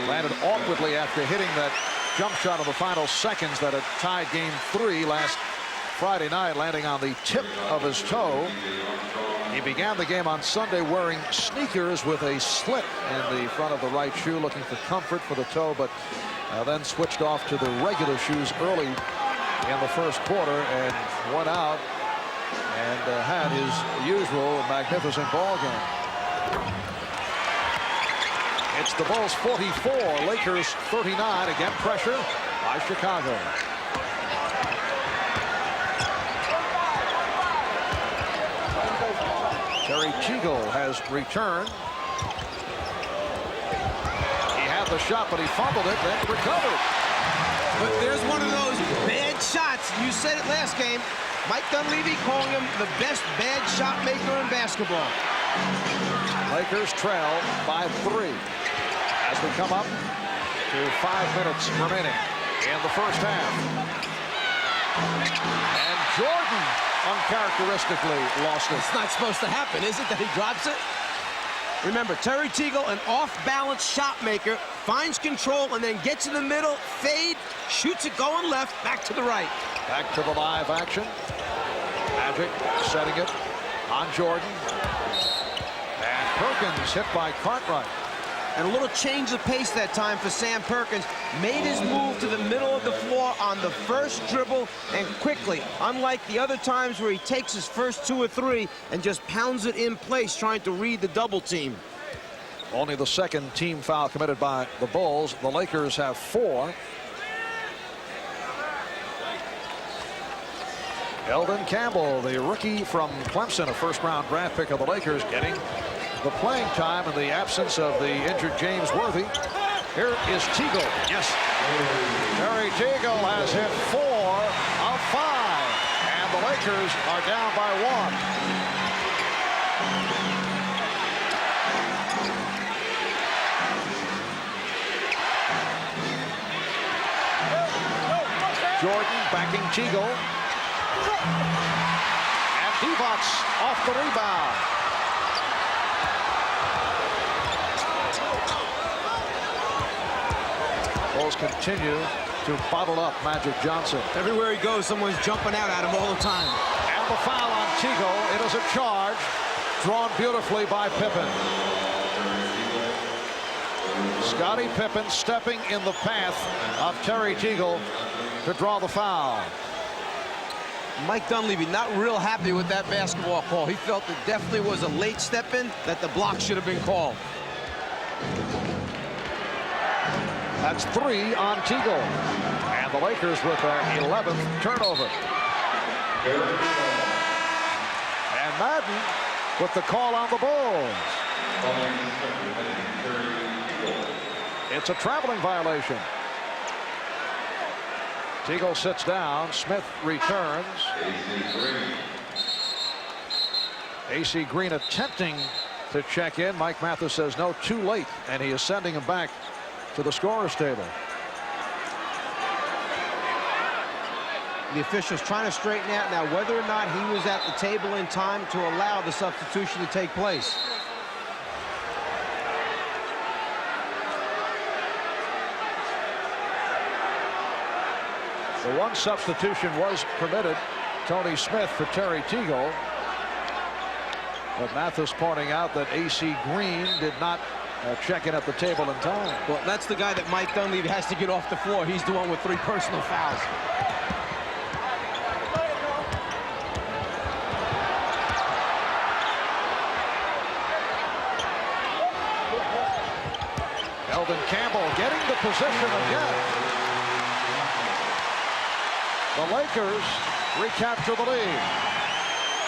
Landed awkwardly after hitting that jump shot of the final seconds that had tied game 3 last Friday night, landing on the tip of his toe. He began the game on Sunday wearing sneakers with a slit in the front of the right shoe, looking for comfort for the toe, but then switched off to the regular shoes early in the first quarter and went out and had his usual magnificent ball game. It's the Bulls 44, Lakers 39. Again, pressure by Chicago. Terry Teagle has returned. He had the shot, but he fumbled it, then recovered. But there's one of those bad shots. You said it last game. Mike Dunleavy calling him the best bad shot maker in basketball. Lakers trail by 3 as we come up to 5 minutes remaining in the first half. And Jordan uncharacteristically lost it. It's not supposed to happen, is it, that he drops it? Remember, Terry Teagle, an off-balance shot maker, finds control and then gets in the middle, fade, shoots it going left, back to the right. Back to the live action. Magic setting it on Jordan. And Perkins hit by Cartwright. And a little change of pace that time for Sam Perkins. Made his move to the middle of the floor on the first dribble and quickly. Unlike the other times where he takes his first 2 or 3 and just pounds it in place trying to read the double team. Only the second team foul committed by the Bulls. The Lakers have 4. Eldon Campbell, the rookie from Clemson, a first-round draft pick of the Lakers, getting the playing time in the absence of the injured James Worthy. Here is Teagle. Yes. Terry Teagle has hit 4 of 5. And the Lakers are down by 1. Jordan backing Teagle. And Divac off the rebound. Bulls continue to bottle up Magic Johnson. Everywhere he goes, someone's jumping out at him all the time. And the foul on Teagle. It is a charge drawn beautifully by Pippen. Scottie Pippen stepping in the path of Terry Teagle to draw the foul. Mike Dunleavy not real happy with that basketball call. He felt it definitely was a late step in, that the block should have been called. That's 3 on Teagle. And the Lakers with their 11th turnover. And Madden with the call on the Bulls. It's a traveling violation. Teagle sits down. Smith returns. AC Green attempting to check in. Mike Mathis says no, too late, and he is sending him back to the scorer's table. The officials trying to straighten out now whether or not he was at the table in time to allow the substitution to take place. The one substitution was permitted, Tony Smith for Terry Teagle. But Mathis pointing out that AC Green did not check in at the table in time. Well, that's the guy that Mike Dunleavy has to get off the floor. He's the one with 3 personal fouls. Eldon Campbell getting the position again. The Lakers recapture the lead.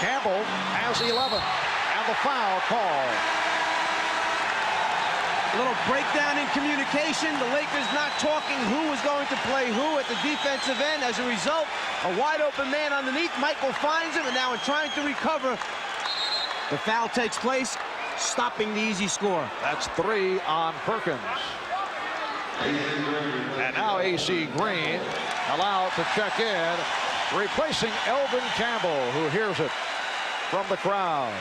Campbell has 11, and the foul call. A little breakdown in communication. The Lakers not talking who was going to play who at the defensive end. As a result, a wide open man underneath. Michael finds him, and now in trying to recover, the foul takes place, stopping the easy score. That's 3 on Perkins. And now AC Green allowed to check in, replacing Eldon Campbell, who hears it. from the crowd.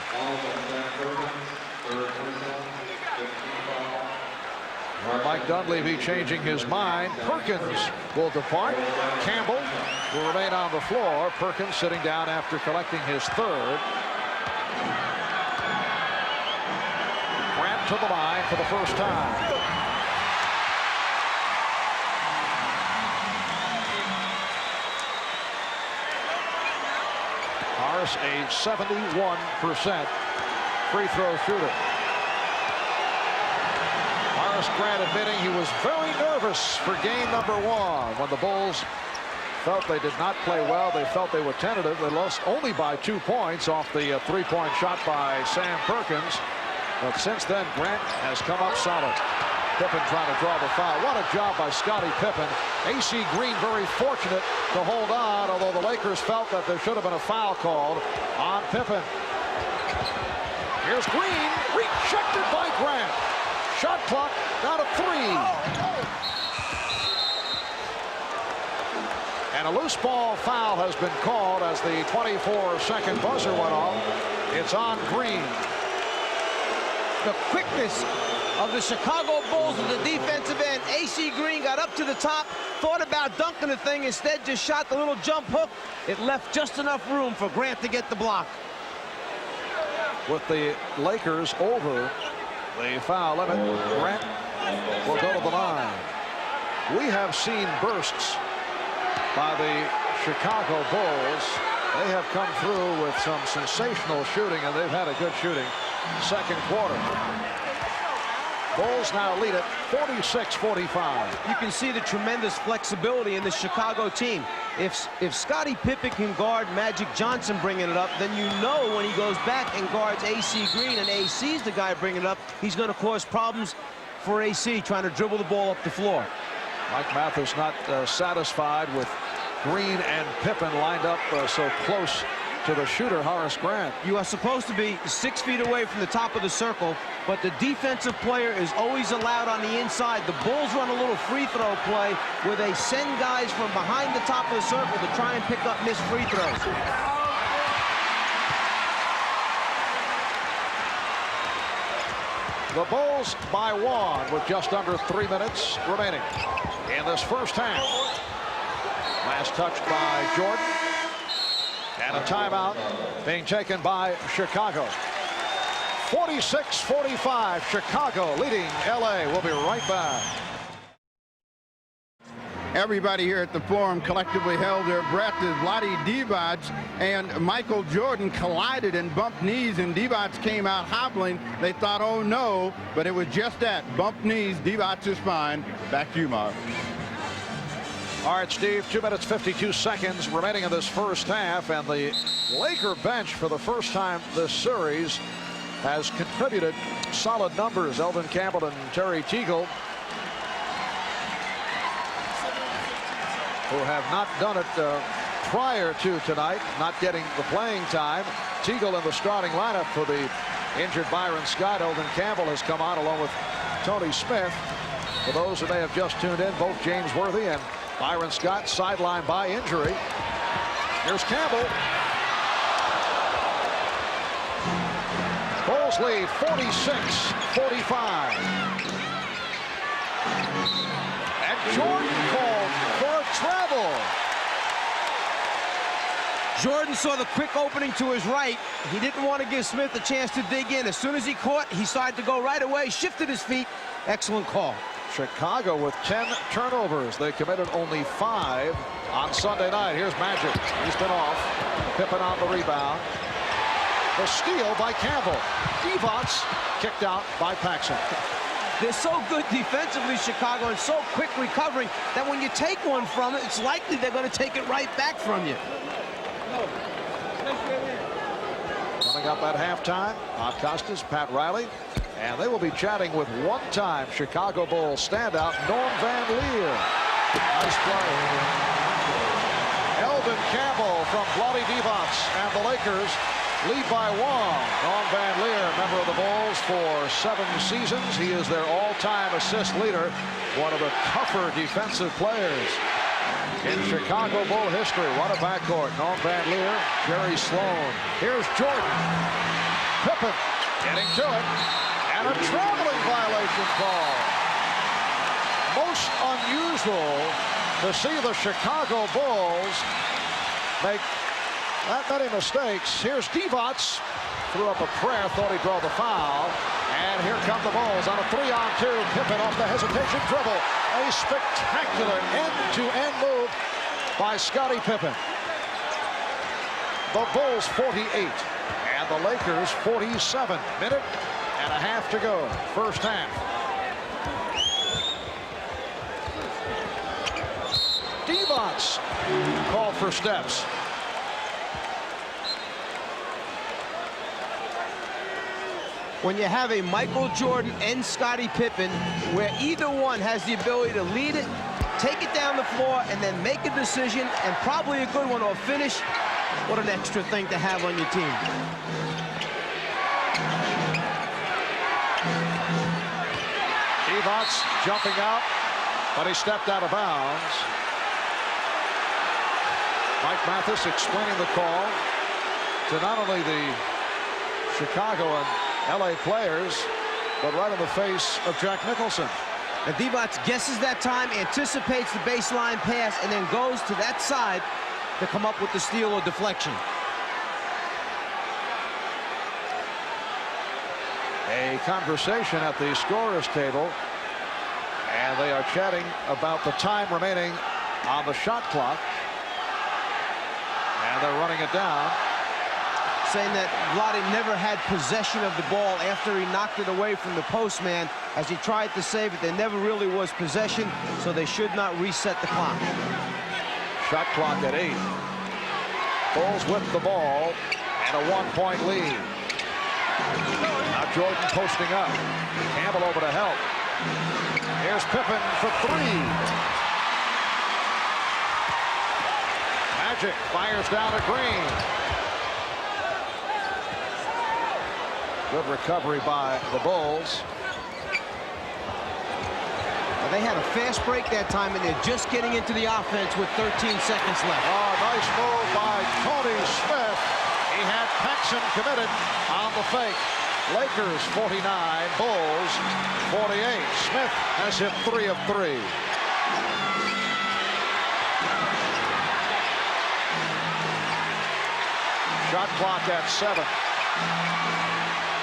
Mike Dunleavy changing his mind. Perkins will depart. Campbell will remain on the floor. Perkins sitting down after collecting his third. Grant to the line for the first time. Horace, a 71% free throw shooter. Horace Grant admitting he was very nervous for game number 1 when the Bulls felt they did not play well. They felt they were tentative. They lost only by 2 points off the three-point shot by Sam Perkins. But since then, Grant has come up solid. Pippen trying to draw the foul. What a job by Scottie Pippen. A.C. Green very fortunate to hold on, although the Lakers felt that there should have been a foul called on Pippen. Here's Green, rejected by Grant. Shot clock down to 3. And a loose ball foul has been called as the 24-second buzzer went off. It's on Green. The quickness of the Chicago Bulls at the defensive end. A.C. Green got up to the top, thought about dunking the thing, instead just shot the little jump hook. It left just enough room for Grant to get the block. With the Lakers over the foul limit, Grant will go to the line. We have seen bursts by the Chicago Bulls. They have come through with some sensational shooting, and they've had a good shooting second quarter. Bulls now lead it 46-45. You can see the tremendous flexibility in the Chicago team. If Scottie Pippen can guard Magic Johnson bringing it up, then you know when he goes back and guards A.C. Green, and A.C.'s the guy bringing it up, he's going to cause problems for A.C. trying to dribble the ball up the floor. Mike Mathis not satisfied with Green and Pippen lined up so close to the shooter, Horace Grant. You are supposed to be 6 feet away from the top of the circle, but the defensive player is always allowed on the inside. The Bulls run a little free throw play where they send guys from behind the top of the circle to try and pick up missed free throws. The Bulls by 1 with just under 3 minutes remaining in this first half. Last touch by Jordan. And a timeout being taken by Chicago. 46-45, Chicago leading L.A. We'll be right back. Everybody here at the Forum collectively held their breath as Vlade Divac and Michael Jordan collided and bumped knees, and Divac came out hobbling. They thought, oh no, but it was just that. Bumped knees, Divac is fine. Back to you, Marv. All right, Steve, 2 minutes, 52 seconds remaining in this first half, and the Laker bench for the first time this series has contributed solid numbers. Elvin Campbell and Terry Teagle, who have not done it prior to tonight, not getting the playing time. Teagle in the starting lineup for the injured Byron Scott. Elvin Campbell has come on along with Tony Smith. For those who may have just tuned in, both James Worthy and Byron Scott sidelined by injury. Here's Campbell. Bulls lead 46-45. And Jordan called for a travel. Jordan saw the quick opening to his right. He didn't want to give Smith a chance to dig in. As soon as he caught, he started to go right away, shifted his feet. Excellent call. Chicago with 10 turnovers. They committed only 5 on Sunday night. Here's Magic. He's been off. Pippen on the rebound. The steal by Campbell. Divac kicked out by Paxson. They're so good defensively, Chicago, and so quick recovering that when you take one from it, it's likely they're going to take it right back from you. Coming up at halftime, Bob Costas, Pat Riley, and they will be chatting with one-time Chicago Bulls standout Norm Van Leer. Nice play. Elvin Campbell from Vlade Divac, and the Lakers lead by 1. Norm Van Leer, member of the Bulls for 7 seasons. He is their all-time assist leader, one of the tougher defensive players. in Chicago Bull history. What a backcourt. Norm Van Leer, Jerry Sloan. Here's Jordan. Pippen getting to it. And a traveling violation call. Most unusual to see the Chicago Bulls make that many mistakes. Here's Divac. Threw up a prayer, thought he'd draw the foul. And here come the Bulls on a 3-on-2. Pippen off the hesitation dribble. A spectacular end-to-end move by Scottie Pippen. The Bulls 48 and the Lakers 47. Minute and a half to go. First half. Divac called for steps. When you have a Michael Jordan and Scottie Pippen, where either one has the ability to lead it, take it down the floor, and then make a decision, and probably a good one, or finish, what an extra thing to have on your team. Divac jumping out, but he stepped out of bounds. Mike Mathis explaining the call to not only the Chicago and LA players, but right in the face of Jack Nicholson. And Divac guesses that time, anticipates the baseline pass, and then goes to that side to come up with the steal or deflection. A conversation at the scorer's table, and they are chatting about the time remaining on the shot clock. And they're running it down. Saying that Vlade never had possession of the ball after he knocked it away from the postman. As he tried to save it, there never really was possession, so they should not reset the clock. Shot clock at 8. Bulls with the ball and a 1-point lead. Now Jordan posting up. Campbell over to help. Here's Pippen for 3. Magic fires down to Green. Good recovery by the Bulls. Well, they had a fast break that time, and they're just getting into the offense with 13 seconds left. Oh, nice move by Tony Smith. He had Paxson committed on the fake. Lakers 49, Bulls 48. Smith has hit 3 of 3. Shot clock at 7.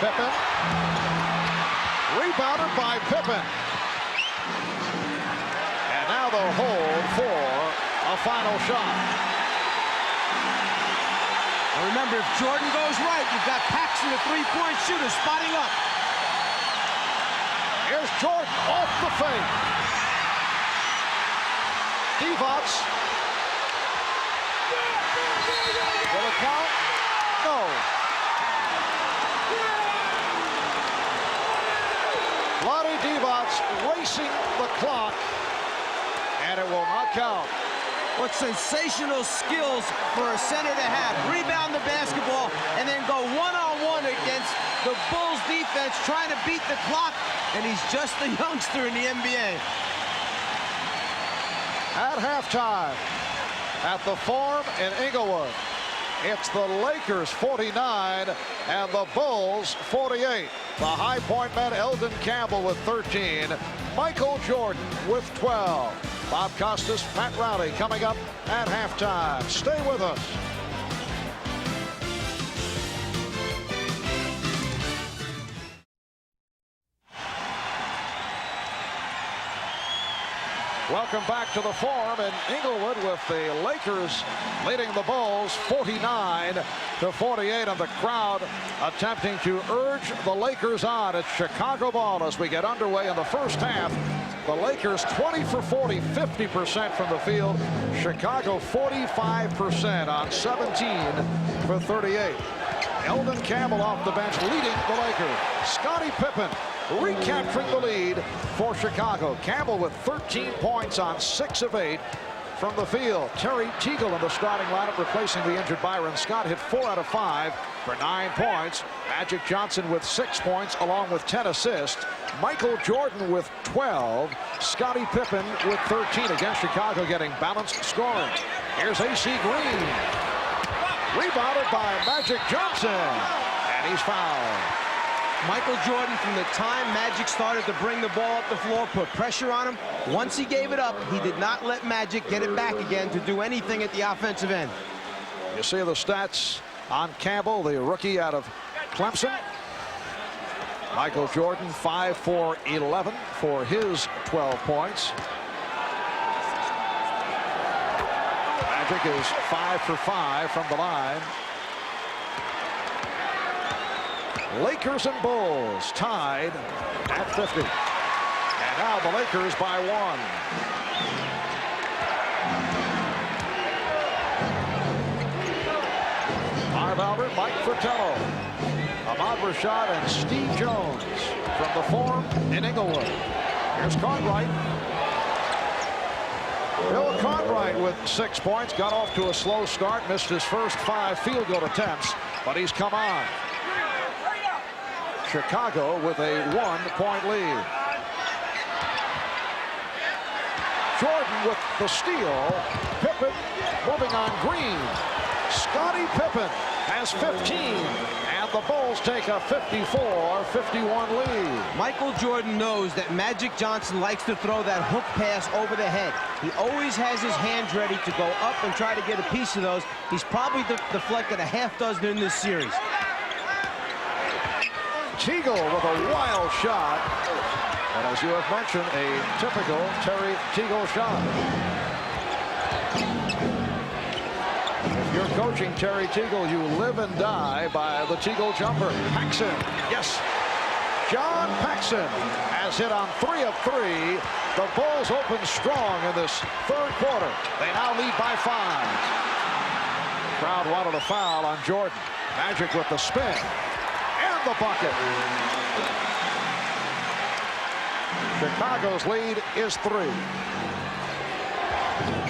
Pippen. Rebounded by Pippen. And now they'll hold for a final shot. And remember, if Jordan goes right, you've got Paxson, the three-point shooter, spotting up. Here's Jordan off the fake. Divac. Will it count? No. Vlade Divac racing the clock, and it will not count. What sensational skills for a center to have. Rebound the basketball and then go one-on-one against the Bulls defense trying to beat the clock, and he's just a youngster in the NBA. At halftime at the Forum in Inglewood, it's the Lakers 49 and the Bulls 48. The High Point men, Elden Campbell with 13, Michael Jordan with 12. Bob Costas, Pat Riley coming up at halftime. Stay with us. Welcome back to the Forum in Inglewood with the Lakers leading the Bulls 49-48, and the crowd attempting to urge the Lakers on. It's Chicago ball as we get underway in the first half. The Lakers 20 for 40, 50% from the field. Chicago 45% on 17 for 38. Elden Campbell off the bench leading the Lakers. Scottie Pippen recapturing the lead for Chicago. Campbell with 13 points on 6 of 8 from the field. Terry Teagle in the starting lineup replacing the injured Byron Scott. Hit 4 out of 5 for 9 points. Magic Johnson with 6 points along with 10 assists. Michael Jordan with 12. Scottie Pippen with 13 against Chicago, getting balanced scoring. Here's A.C. Green. Rebounded by Magic Johnson. And he's fouled. Michael Jordan, from the time Magic started to bring the ball up the floor, put pressure on him. Once he gave it up, he did not let Magic get it back again to do anything at the offensive end. You see the stats on Campbell, the rookie out of Clemson. Michael Jordan, 5 for 11 for his 12 points. Magic is 5 for 5 from the line. Lakers and Bulls tied at 50. And now the Lakers by 1. Marv Albert, Mike Fratello, Ahmad Rashad, and Steve Jones from the Forum in Inglewood. Here's Cartwright. Bill Cartwright with 6 points. Got off to a slow start. Missed his first 5 field goal attempts, but he's come on. Chicago with a 1-point lead. Jordan with the steal. Pippen moving on Green. Scottie Pippen has 15, and the Bulls take a 54-51 lead. Michael Jordan knows that Magic Johnson likes to throw that hook pass over the head. He always has his hands ready to go up and try to get a piece of those. He's probably deflected a half dozen in this series. Teagle with a wild shot. And as you have mentioned, a typical Terry Teagle shot. If you're coaching Terry Teagle, you live and die by the Teagle jumper. Paxson, yes. John Paxson has hit on 3 of 3. The Bulls open strong in this third quarter. They now lead by 5. Crowd wanted a foul on Jordan. Magic with the spin. The bucket. Chicago's lead is 3.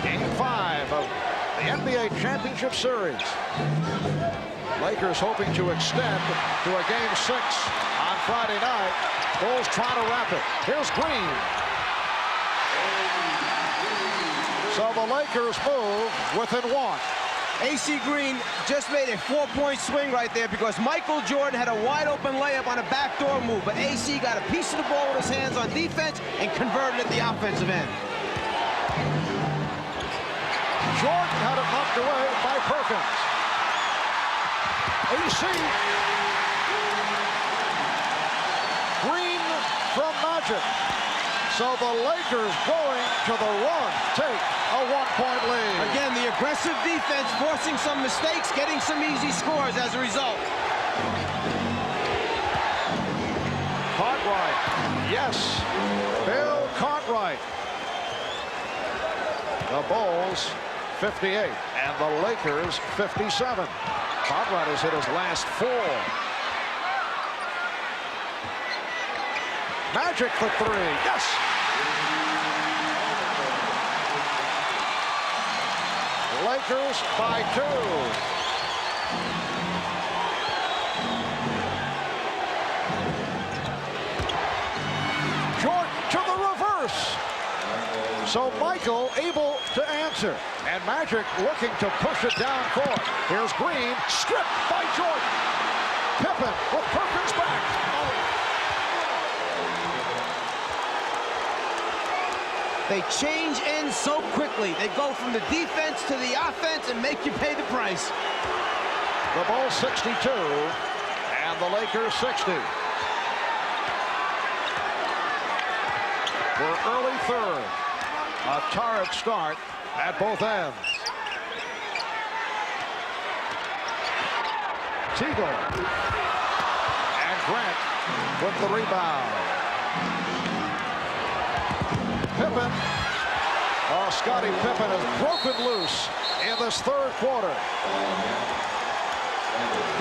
Game 5 of the NBA Championship Series. Lakers hoping to extend to a Game 6 on Friday night. Bulls trying to wrap it. Here's Green. So the Lakers move within 1. A.C. Green just made a 4-point swing right there because Michael Jordan had a wide-open layup on a backdoor move, but A.C. got a piece of the ball with his hands on defense and converted at the offensive end. Jordan had it knocked away by Perkins. A.C. Green from Magic. So the Lakers going to the run take a 1-point lead. Again, the aggressive defense forcing some mistakes, getting some easy scores as a result. Cartwright, yes, Bill Cartwright. The Bulls 58 and the Lakers 57. Cartwright has hit his last 4. Magic for 3. Yes. Lakers by 2. Jordan to the reverse. So Michael able to answer. And Magic looking to push it down court. Here's Green, stripped by Jordan. Pippen with Perkins back. They change ends so quickly. They go from the defense to the offense and make you pay the price. The Bulls 62 and the Lakers 60. We're early third. A torrid start at both ends. Teagle and Grant with the rebound. Pippen. Oh, Scottie Pippen has broken loose in this third quarter.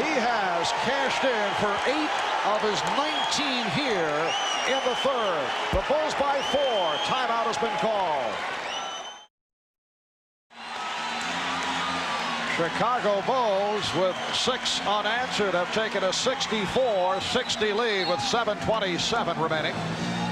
He has cashed in for 8 of his 19 here in the third. The Bulls by 4. Timeout has been called. Chicago Bulls with 6 unanswered have taken a 64-60 lead with 7:27 remaining.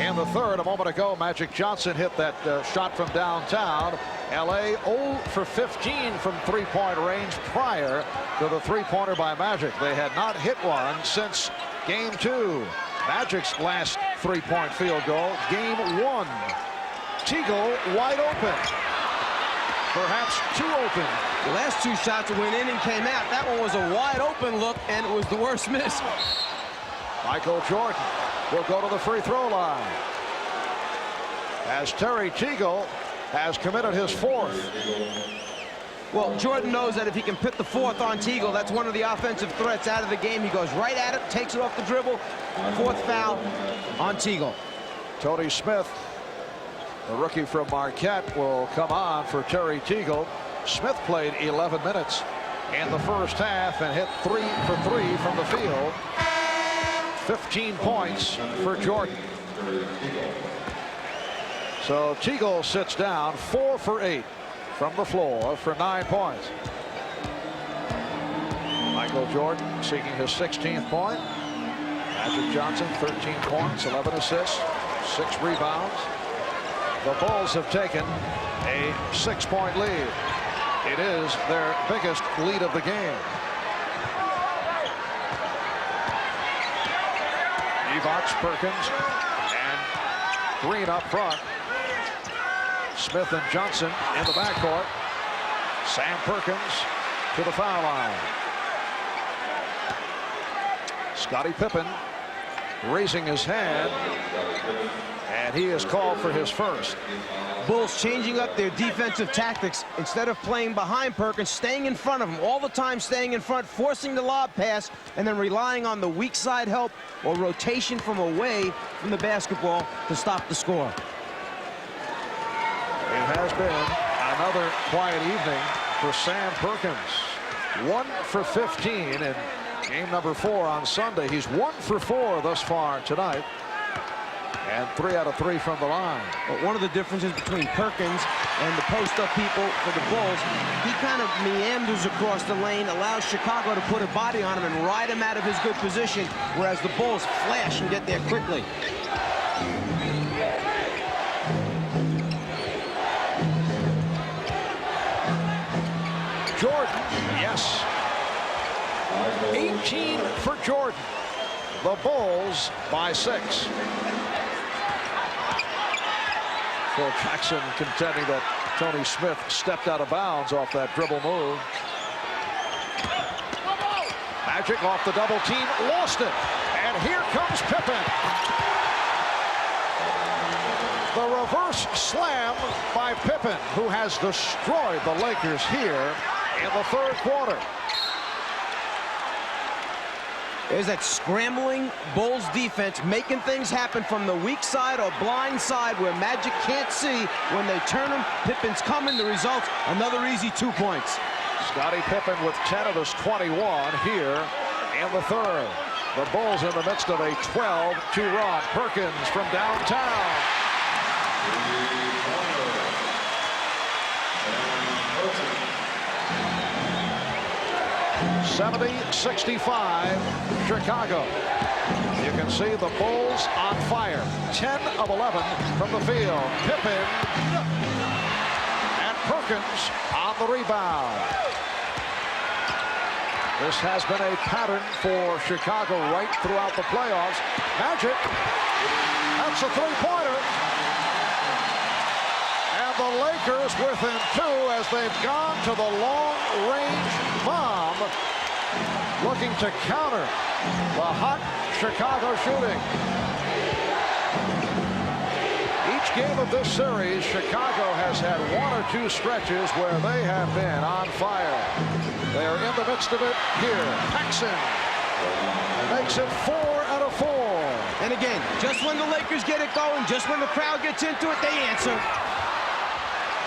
in the third. A moment ago, Magic Johnson hit that shot from downtown. L.A. 0 for 15 from three-point range prior to the three-pointer by Magic. They had not hit one since Game 2. Magic's last three-point field goal, Game 1. Teagle wide open. Perhaps too open. The last two shots went in and came out. That one was a wide open look, and it was the worst miss. Michael Jordan will go to the free throw line, as Terry Teagle has committed his fourth. Well, Jordan knows that if he can put the fourth on Teagle, that's one of the offensive threats out of the game. He goes right at it, takes it off the dribble. Fourth foul on Teagle. Tony Smith, the rookie from Marquette, will come on for Terry Teagle. Smith played 11 minutes in the first half and hit 3 for 3 from the field. 15 points for Jordan. So Teagle sits down, 4 for 8 from the floor for 9 points. Michael Jordan seeking his 16th point. Magic Johnson, 13 points, 11 assists, 6 rebounds. The Bulls have taken a 6-point lead. It is their biggest lead of the game. Divac, Perkins, and Green up front. Smith and Johnson in the backcourt. Sam Perkins to the foul line. Scottie Pippen raising his hand, and he is called for his first. Bulls changing up their defensive tactics. Instead of playing behind Perkins, staying in front of him all the time, staying in front, forcing the lob pass, and then relying on the weak side help or rotation from away from the basketball to stop the score. It has been another quiet evening for Sam Perkins. 1 for 15 in game number 4 on Sunday. He's 1 for 4 thus far tonight, and 3 out of 3 from the line. But one of the differences between Perkins and the post-up people for the Bulls, he kind of meanders across the lane, allows Chicago to put a body on him and ride him out of his good position, whereas the Bulls flash and get there quickly. Jordan, yes. 18 for Jordan. The Bulls by 6. Phil Jackson contending that Tony Smith stepped out of bounds off that dribble move. Magic off the double team, lost it. And here comes Pippen. The reverse slam by Pippen, who has destroyed the Lakers here in the third quarter. There's that scrambling Bulls defense making things happen from the weak side or blind side where Magic can't see. When they turn him, Pippen's coming. The result, another easy 2 points. Scottie Pippen with 10 of his 21 here in the third. The Bulls in the midst of a 12-2 run. Perkins from downtown. 70-65 Chicago. You can see the Bulls on fire. 10 of 11 from the field. Pippen and Perkins on the rebound. This has been a pattern for Chicago right throughout the playoffs. Magic, that's a three-pointer. And the Lakers within 2 as they've gone to the long-range bomb, looking to counter the hot Chicago shooting. Each game of this series, Chicago has had 1 or 2 stretches where they have been on fire. They are in the midst of it here. Paxson makes it 4 out of 4. And again, just when the Lakers get it going, just when the crowd gets into it, they answer.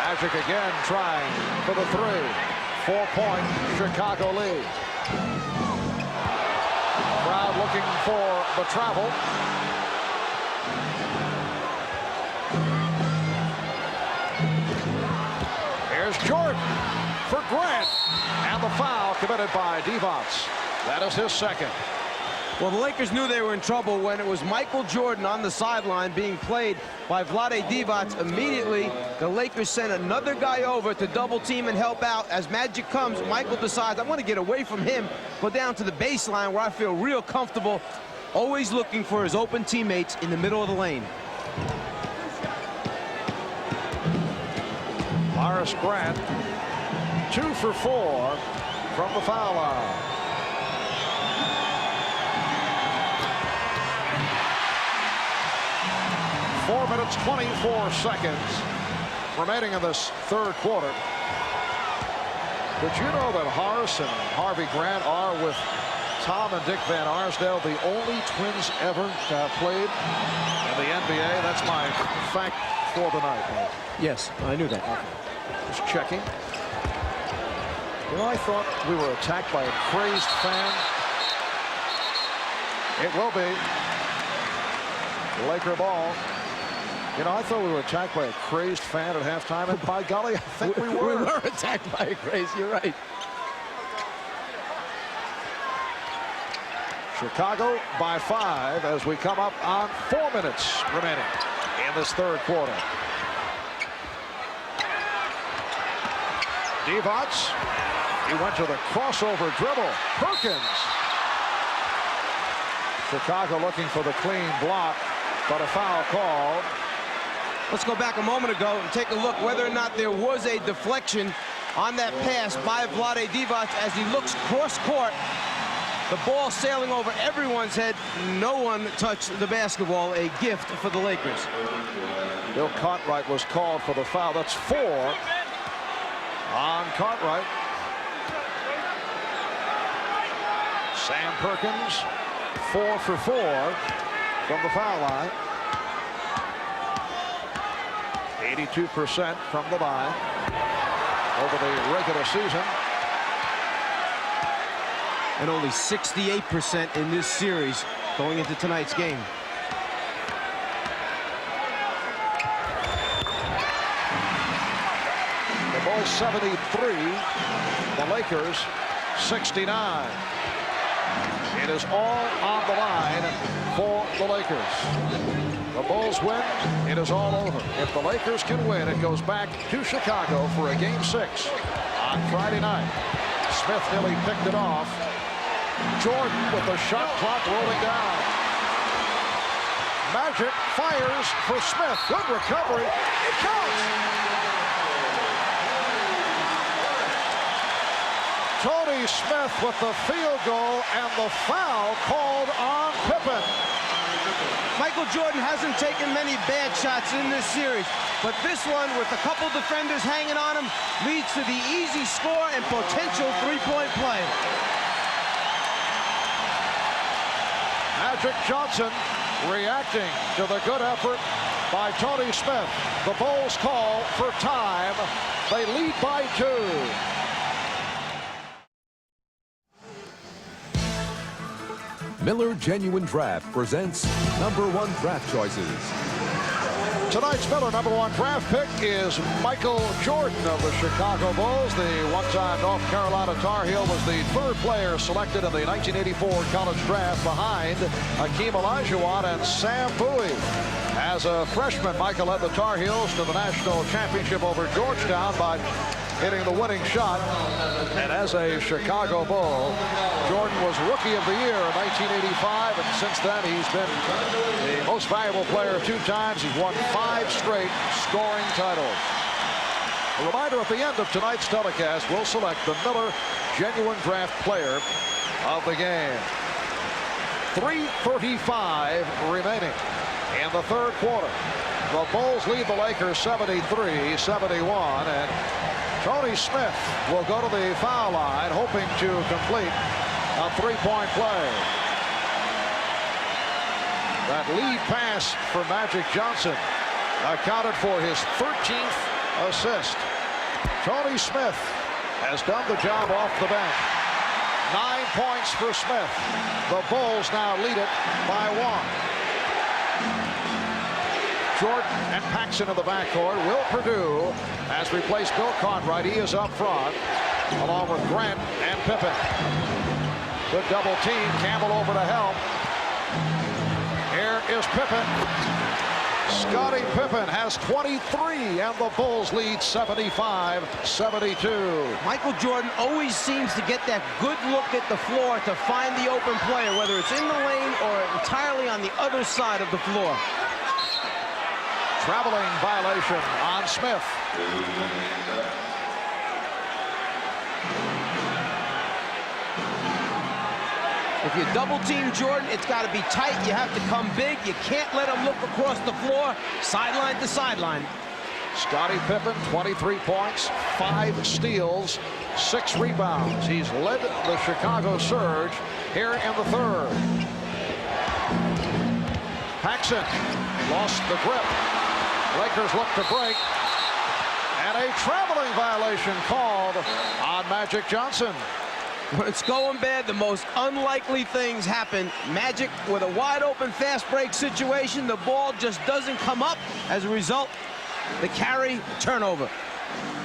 Magic again trying for the 3. 4-point Chicago lead. Crowd looking for the travel. Here's Jordan for Grant. And the foul committed by Divac. That is his second. Well, the Lakers knew they were in trouble when it was Michael Jordan on the sideline being played by Vlade Divac. Immediately, the Lakers sent another guy over to double team and help out. As Magic comes, Michael decides, I want to get away from him, go down to the baseline where I feel real comfortable, always looking for his open teammates in the middle of the lane. Horace Grant, 2 for 4 from the foul line. Four minutes, 24 seconds remaining in this third quarter. Did you know that Horace and Harvey Grant are, with Tom and Dick Van Arsdale, the only twins ever to have played in the NBA? That's my fact for the night. Yes, I knew that. Just checking. You know, I thought we were attacked by a crazed fan. It will be. Laker ball. You know, I thought we were attacked by a crazed fan at halftime, and by golly, I think we were. We were attacked by a craze, you're right. Chicago by 5 as we come up on 4 minutes remaining in this third quarter. Divac, he went to the crossover dribble. Perkins. Chicago looking for the clean block, but a foul called. Let's go back a moment ago and take a look whether or not there was a deflection on that pass by Vlade Divac as he looks cross court. The ball sailing over everyone's head. No one touched the basketball. A gift for the Lakers. Bill Cartwright was called for the foul. That's 4 on Cartwright. Sam Perkins, 4 for 4 from the foul line. 82% from the line over the regular season. And only 68% in this series going into tonight's game. The Bulls 73, the Lakers 69. It is all on the line for the Lakers. The Bulls win, it is all over. If the Lakers can win, it goes back to Chicago for a Game 6 on Friday night. Smith nearly picked it off. Jordan with the shot clock rolling down. Magic fires for Smith. Good recovery. It counts. Tony Smith with the field goal and the foul called on Pippen. Michael Jordan hasn't taken many bad shots in this series, but this one, with a couple defenders hanging on him, leads to the easy score and potential three-point play. Magic Johnson reacting to the good effort by Tony Smith. The Bulls call for time. They lead by 2. Miller Genuine Draft presents #1 draft choices. Tonight's Miller #1 draft pick is Michael Jordan of the Chicago Bulls. The one-time North Carolina Tar Heel was the 3rd player selected in the 1984 college draft behind Hakeem Olajuwon and Sam Bowie. As a freshman, Michael led the Tar Heels to the national championship over Georgetown by hitting the winning shot. And as a Chicago Bull, Jordan was Rookie of the Year in 1985, and since then he's been the most valuable player 2 times. He's won 5 straight scoring titles. A reminder, at the end of tonight's telecast, we'll select the Miller Genuine Draft Player of the game. 3:35 remaining in the third quarter. The Bulls lead the Lakers 73-71, and Tony Smith will go to the foul line, hoping to complete a 3-point play. That lead pass for Magic Johnson accounted for his 13th assist. Tony Smith has done the job off the bench. 9 points for Smith. The Bulls now lead it by 1. Jordan and Paxson in the backcourt. Will Perdue has replaced Bill Cartwright. He is up front, along with Grant and Pippen. Good double team. Campbell over to help. Here is Pippen. Scottie Pippen has 23, and the Bulls lead 75-72. Michael Jordan always seems to get that good look at the floor to find the open player, whether it's in the lane or entirely on the other side of the floor. Traveling violation on Smith. If you double team Jordan, it's got to be tight. You have to come big. You can't let him look across the floor, sideline to sideline. Scottie Pippen, 23 points, 5 steals, 6 rebounds. He's led the Chicago Surge here in the third. Paxson lost the grip. Lakers look to break. And a traveling violation called on Magic Johnson. When it's going bad, the most unlikely things happen. Magic with a wide open fast break situation. The ball just doesn't come up. As a result, the carry, turnover.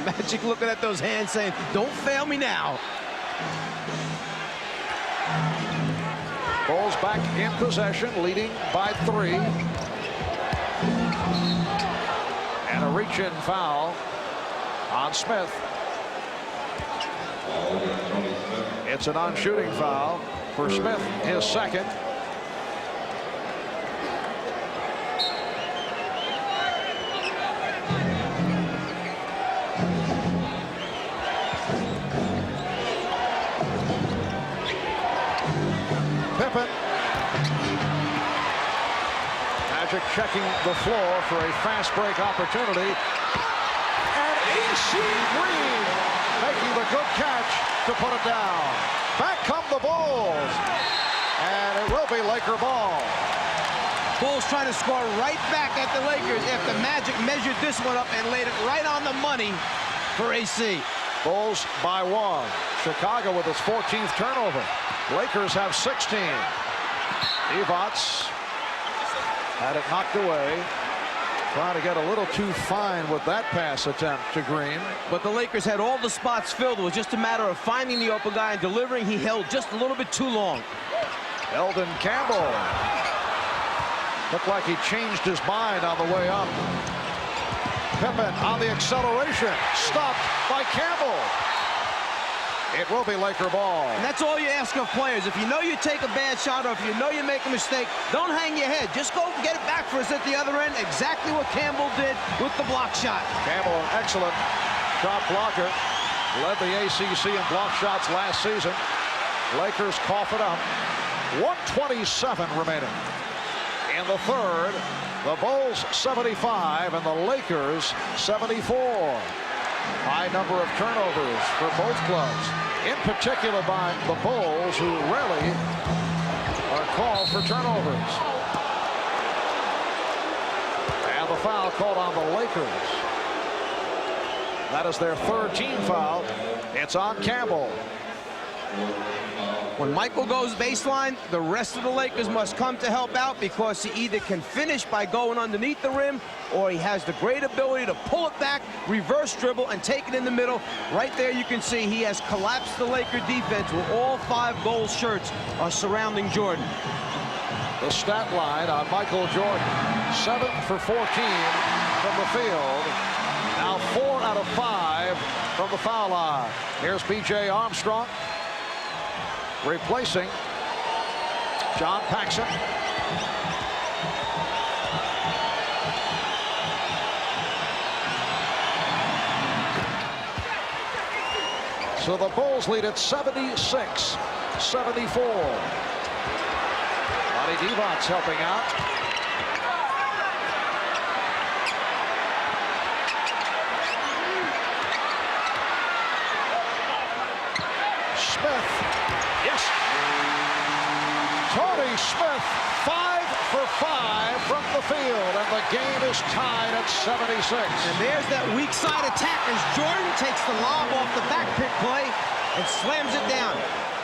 Magic looking at those hands saying, don't fail me now. Bulls back in possession, leading by 3. And a reach-in foul on Smith. It's a non-shooting foul for Smith, his second. Pippen. Magic checking the floor for a fast break opportunity. And A.C. Green making the good catch to put it down. Back come the Bulls. And it will be Laker ball. Bulls trying to score right back at the Lakers after Magic measured this one up and laid it right on the money for AC. Bulls by 1. Chicago with its 14th turnover. Lakers have 16. Evots had it knocked away. Trying to get a little too fine with that pass attempt to Green. But the Lakers had all the spots filled. It was just a matter of finding the open guy and delivering. He held just a little bit too long. Eldon Campbell. Looked like he changed his mind on the way up. Pippen on the acceleration. Stopped by Campbell. It will be Laker ball. And that's all you ask of players. If you know you take a bad shot or if you know you make a mistake, don't hang your head. Just go get it back for us at the other end. Exactly what Campbell did with the block shot. Campbell, an excellent shot blocker. Led the ACC in block shots last season. Lakers cough it up. 1:27 remaining. In the third, the Bulls 75 and the Lakers 74. High number of turnovers for both clubs, in particular by the Bulls, who rarely are called for turnovers. And the foul called on the Lakers. That is their third team foul. It's on Campbell. When Michael goes baseline, the rest of the Lakers must come to help out because he either can finish by going underneath the rim or he has the great ability to pull it back, reverse dribble, and take it in the middle. Right there you can see he has collapsed the Laker defense where all 5 Bulls shirts are surrounding Jordan. The stat line on Michael Jordan, 7 for 14 from the field. Now 4 out of 5 from the foul line. Here's B.J. Armstrong replacing John Paxson. So the Bulls lead at 76-74. Lonnie Divac helping out. Smith. Yes. Tony Smith, 5 for 5 from the field, and the game is tied at 76. And there's that weak side attack as Jordan takes the lob off the back pick play and slams it down.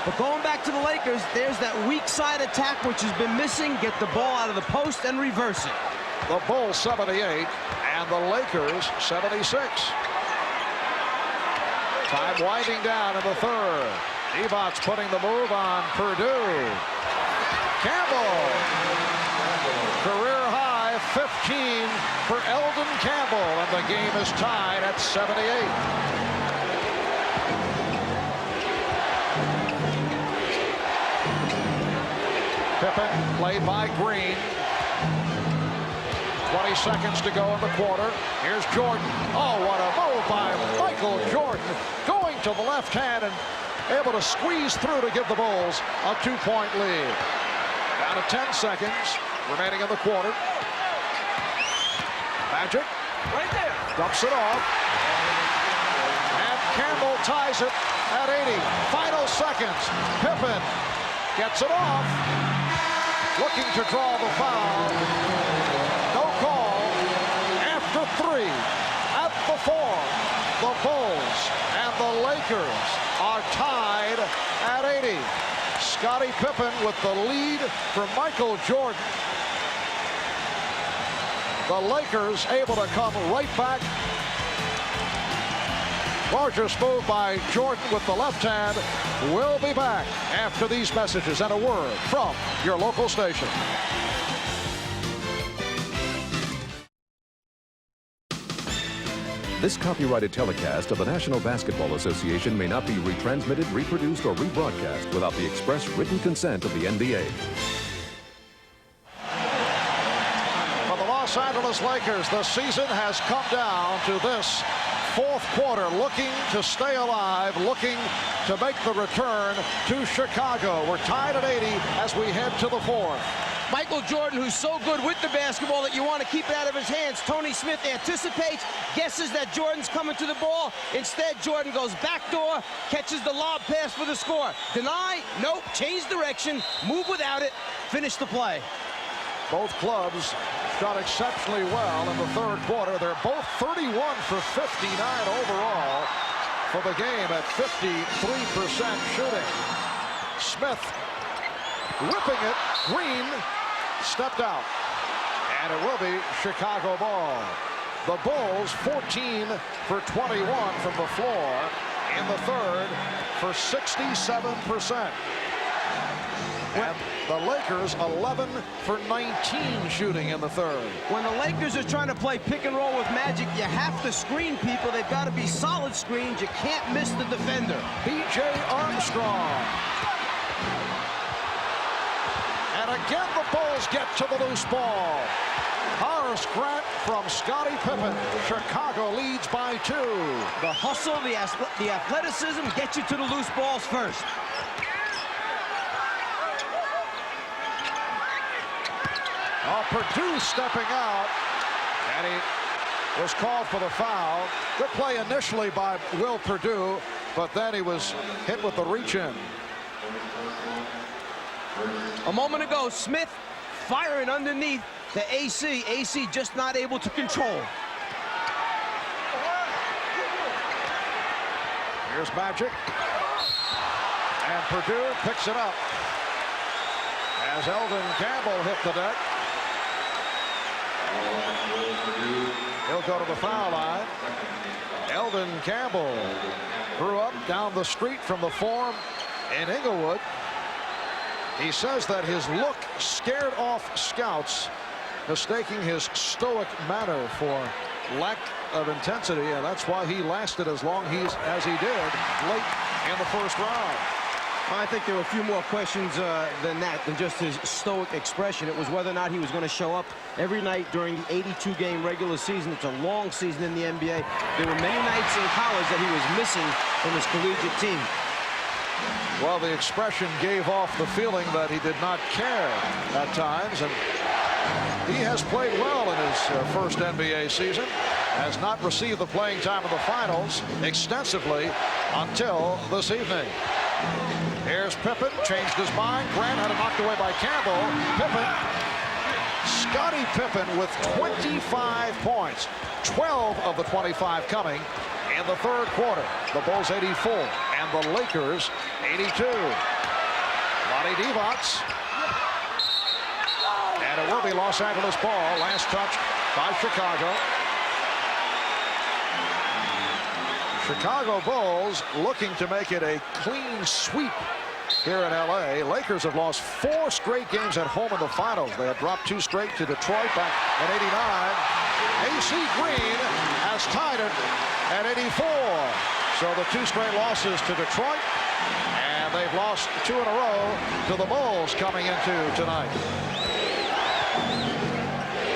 But going back to the Lakers, there's that weak side attack which has been missing. Get the ball out of the post and reverse it. The Bulls 78 and the Lakers 76. Time winding down in the third. Divac putting the move on Purdue. Campbell. Career high 15 for Eldon Campbell, and the game is tied at 78. Pippen played by Green. 20 seconds to go in the quarter. Here's Jordan. Oh, what a move by Michael Jordan. Going to the left hand and able to squeeze through to give the Bulls a 2-point lead. Down to 10 seconds remaining in the quarter. Magic. Right there. Dumps it off. And Campbell ties it at 80. Final seconds. Pippen gets it off. Looking to draw the foul. No call. After 3 at the 4, the Bulls and the Lakers are tied at 80. Scottie Pippen with the lead for Michael Jordan. The Lakers able to come right back. Gorgeous move by Jordan with the left hand. We'll be back after these messages and a word from your local station. This copyrighted telecast of the National Basketball Association may not be retransmitted, reproduced, or rebroadcast without the express written consent of the NBA. For the Los Angeles Lakers, the season has come down to this fourth quarter, looking to stay alive, looking to make the return to Chicago. We're tied at 80 as we head to the fourth. Michael Jordan, who's so good with the basketball that you want to keep it out of his hands. Tony Smith anticipates, guesses that Jordan's coming to the ball. Instead, Jordan goes backdoor, catches the lob pass for the score. Deny, nope, change direction, move without it, finish the play. Both clubs shot exceptionally well in the third quarter. They're both 31 for 59 overall for the game at 53% shooting. Smith whipping it. Green stepped out. And it will be Chicago ball. The Bulls 14 for 21 from the floor in the third for 67%. And the Lakers 11 for 19 shooting in the third. When the Lakers are trying to play pick and roll with Magic, you have to screen people. They've got to be solid screens. You can't miss the defender. B.J. Armstrong. And again, the Bulls get to the loose ball. Horace Grant from Scottie Pippen. Chicago leads by 2. The hustle, the athleticism get you to the loose balls first. Oh, Purdue stepping out. And he was called for the foul. Good play initially by Will Purdue, but then he was hit with the reach-in. A moment ago, Smith firing underneath the AC. AC just not able to control. Here's Magic. And Purdue picks it up as Eldon Campbell hit the deck. He'll go to the foul line. Eldon Campbell grew up down the street from the Forum in Inglewood. He says that his look scared off scouts, mistaking his stoic manner for lack of intensity, and that's why he lasted as long as he did late in the first round. I think there were a few more questions than just his stoic expression. It was whether or not he was going to show up every night during the 82-game regular season. It's a long season in the NBA. There were many nights in college that he was missing from his collegiate team. Well, the expression gave off the feeling that he did not care at times, and he has played well in his first NBA season. Has not received the playing time in the finals extensively until this evening. Here's Pippen, changed his mind. Grant had it knocked away by Campbell. Pippen, Scottie Pippen with 25 points, 12 of the 25 coming in the third quarter. The Bulls 84 and the Lakers 82. Lonnie Divac. And it will be Los Angeles ball. Last touch by Chicago. Chicago Bulls looking to make it a clean sweep here in L.A. Lakers have lost 4 straight games at home in the finals. They had dropped 2 straight to Detroit back in '89. AC Green has tied it at 84. So the 2 straight losses to Detroit, and they've lost 2 in a row to the Bulls coming into tonight.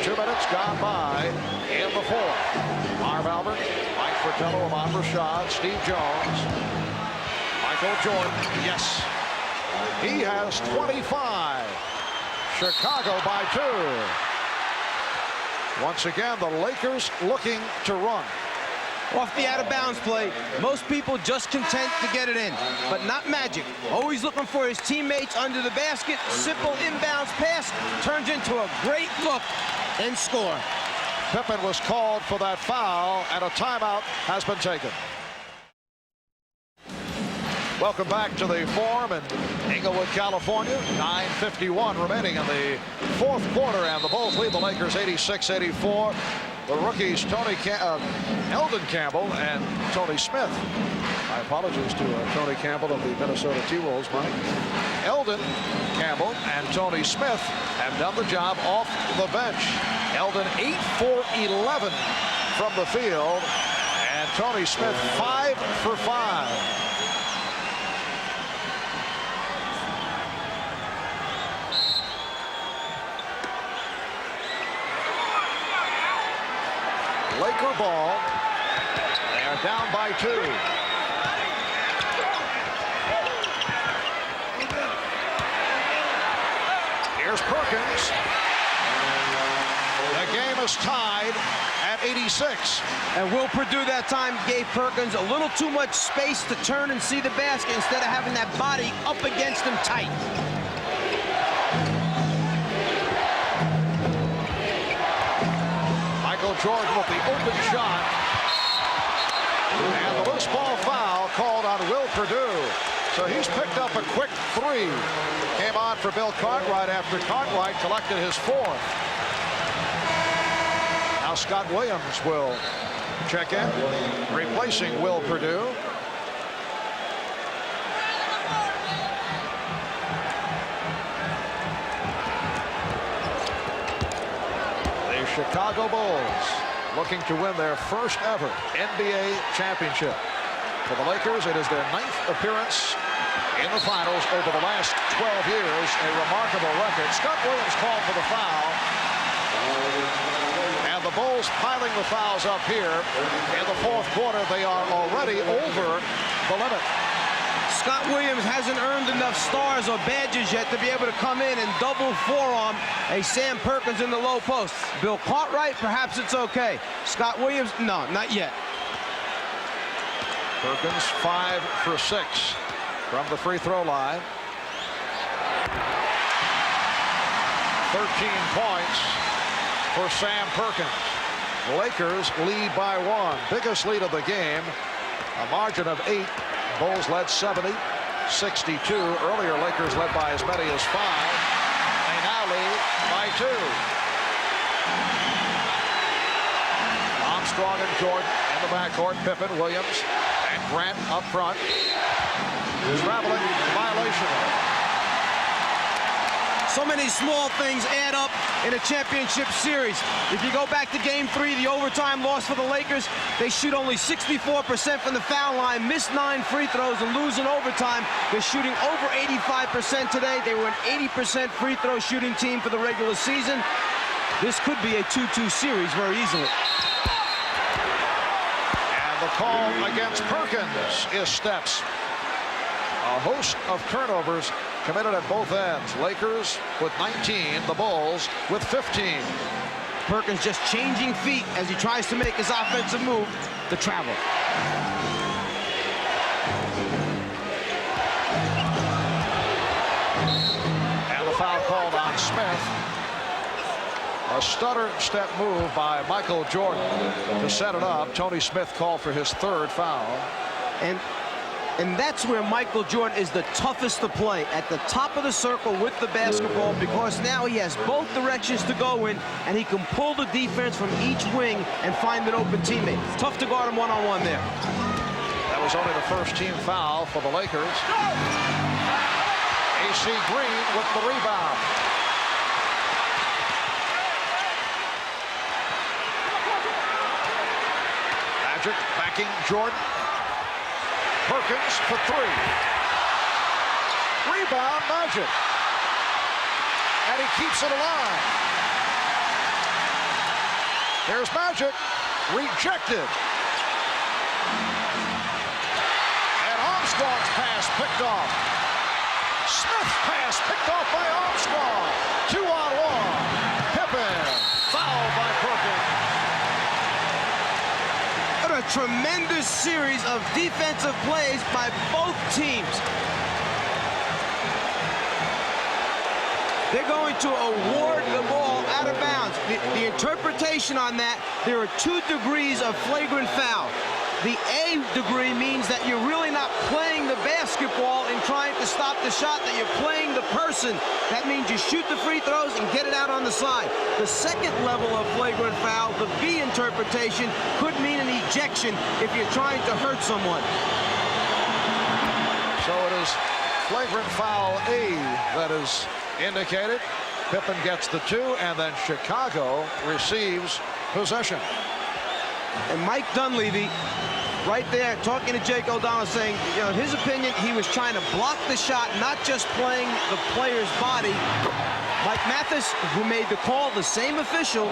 2 minutes gone by in the 4th. Marv Albert, Mike Fratello, Ahmad Rashad, Steve Jones, Michael Jordan. Yes, he has 25. Chicago by 2. Once again, the Lakers looking to run. Off the out-of-bounds play, most people just content to get it in, but not Magic. Always looking for his teammates under the basket. Simple inbounds pass turns into a great look and score. Pippen was called for that foul, and a timeout has been taken. Welcome back to the Forum in Inglewood, California. 9:51 remaining in the 4th quarter, and the Bulls lead the Lakers 86-84. The rookies, Eldon Campbell and Tony Smith. My apologies to Tony Campbell of the Minnesota T-Wolves, Mike. Eldon Campbell and Tony Smith have done the job off the bench. Eldon 8 for 11 from the field, and Tony Smith 5 for 5. Laker ball. They are down by 2. Here's Perkins. The game is tied at 86. And Will Perdue that time gave Perkins a little too much space to turn and see the basket instead of having that body up against him tight. Jordan with the open shot. And the loose ball foul called on Will Perdue. So he's picked up a quick 3. Came on for Bill Cartwright after Cartwright collected his 4th. Now Scott Williams will check in, replacing Will Perdue. Chicago Bulls looking to win their first ever NBA championship. For the Lakers, it is their 9th appearance in the finals over the last 12 years. A remarkable record. Scott Williams called for the foul. And the Bulls piling the fouls up here. In the 4th quarter, they are already over the limit. Scott Williams hasn't earned enough stars or badges yet to be able to come in and double forearm a Sam Perkins in the low post. Bill Cartwright, perhaps it's okay. Scott Williams, no, not yet. Perkins 5 for 6 from the free throw line. 13 points for Sam Perkins. The Lakers lead by 1. Biggest lead of the game. A margin of 8. Bulls led 70-62. Earlier, Lakers led by as many as 5. They now lead by 2. Armstrong and Jordan in the backcourt. Pippen, Williams, and Grant up front. Traveling violation. So many small things add up in a championship series. If you go back to Game 3, the overtime loss for the Lakers, they shoot only 64% from the foul line, miss 9 free throws, and lose in overtime. They're shooting over 85% today. They were an 80% free throw shooting team for the regular season. This could be a 2-2 series very easily. And the call against Perkins is steps. A host of turnovers committed at both ends. Lakers with 19, the Bulls with 15. Perkins just changing feet as he tries to make his offensive move, the travel. And the foul called on Smith. A stutter step move by Michael Jordan to set it up. Tony Smith called for his 3rd foul. And that's where Michael Jordan is the toughest to play, at the top of the circle with the basketball, because now he has both directions to go in, and he can pull the defense from each wing and find an open teammate. It's tough to guard him one-on-one there. That was only the first team foul for the Lakers. AC Green with the rebound. Magic backing Jordan. Perkins for three. Rebound Magic. And he keeps it alive. There's Magic. Rejected. And Armstrong's pass picked off. Smith's pass picked off by Armstrong. 2-on-1. Pippen. Fouled by Perkins. What a tremendous series of defensive plays by both teams. They're going to award the ball out of bounds. The interpretation on that, there are 2 degrees of flagrant foul. The A degree means that you're really not playing the basketball and trying to stop the shot, that you're playing the person. That means you shoot the free throws and get it out on the side. The second level of flagrant foul, the B interpretation, could mean an ejection if you're trying to hurt someone. So it is flagrant foul A that is indicated. Pippen gets the 2, and then Chicago receives possession. And Mike Dunleavy, right there, talking to Jake O'Donnell, saying, you know, in his opinion, he was trying to block the shot, not just playing the player's body. Mike Mathis, who made the call, the same official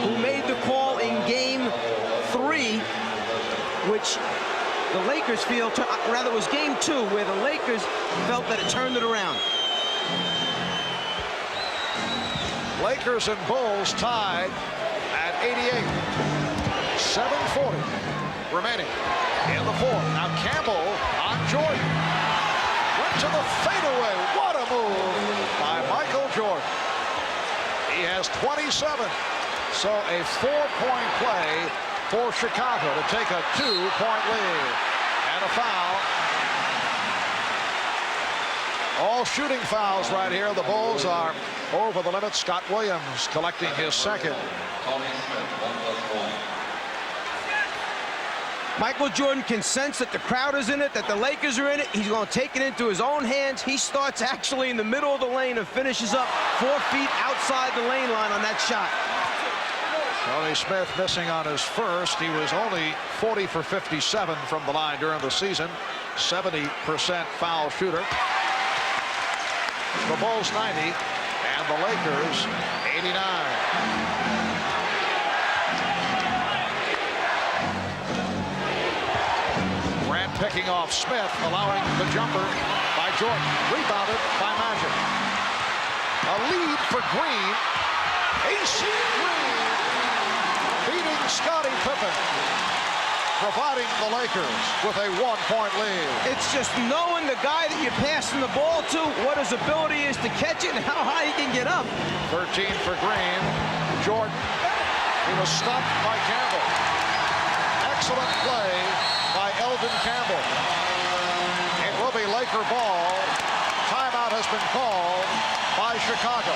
who made the call in Game 3, which the Lakers feel, rather it was Game 2, where the Lakers felt that it turned it around. Lakers and Bulls tied at 88. 7:40 remaining in the fourth. Now Campbell on Jordan. Went to the fadeaway. What a move by Michael Jordan. He has 27. So a 4-point play for Chicago to take a 2-point lead. And a foul. All shooting fouls right here. The Bulls are over the limit. Scott Williams collecting his second. Michael Jordan can sense that the crowd is in it, that the Lakers are in it. He's going to take it into his own hands. He starts actually in the middle of the lane and finishes up 4 feet outside the lane line on that shot. Tony Smith missing on his first. He was only 40 for 57 from the line during the season. 70% foul shooter. The Bulls 90 and the Lakers 89. Picking off Smith, allowing the jumper by Jordan. Rebounded by Magic. A lead for Green. AC Green beating Scottie Pippen, providing the Lakers with a 1-point lead. It's just knowing the guy that you're passing the ball to, what his ability is to catch it and how high he can get up. 13 for Green. Jordan. He was stopped by Campbell. Excellent play by Eldon Campbell. It will be Laker ball. Timeout has been called by Chicago.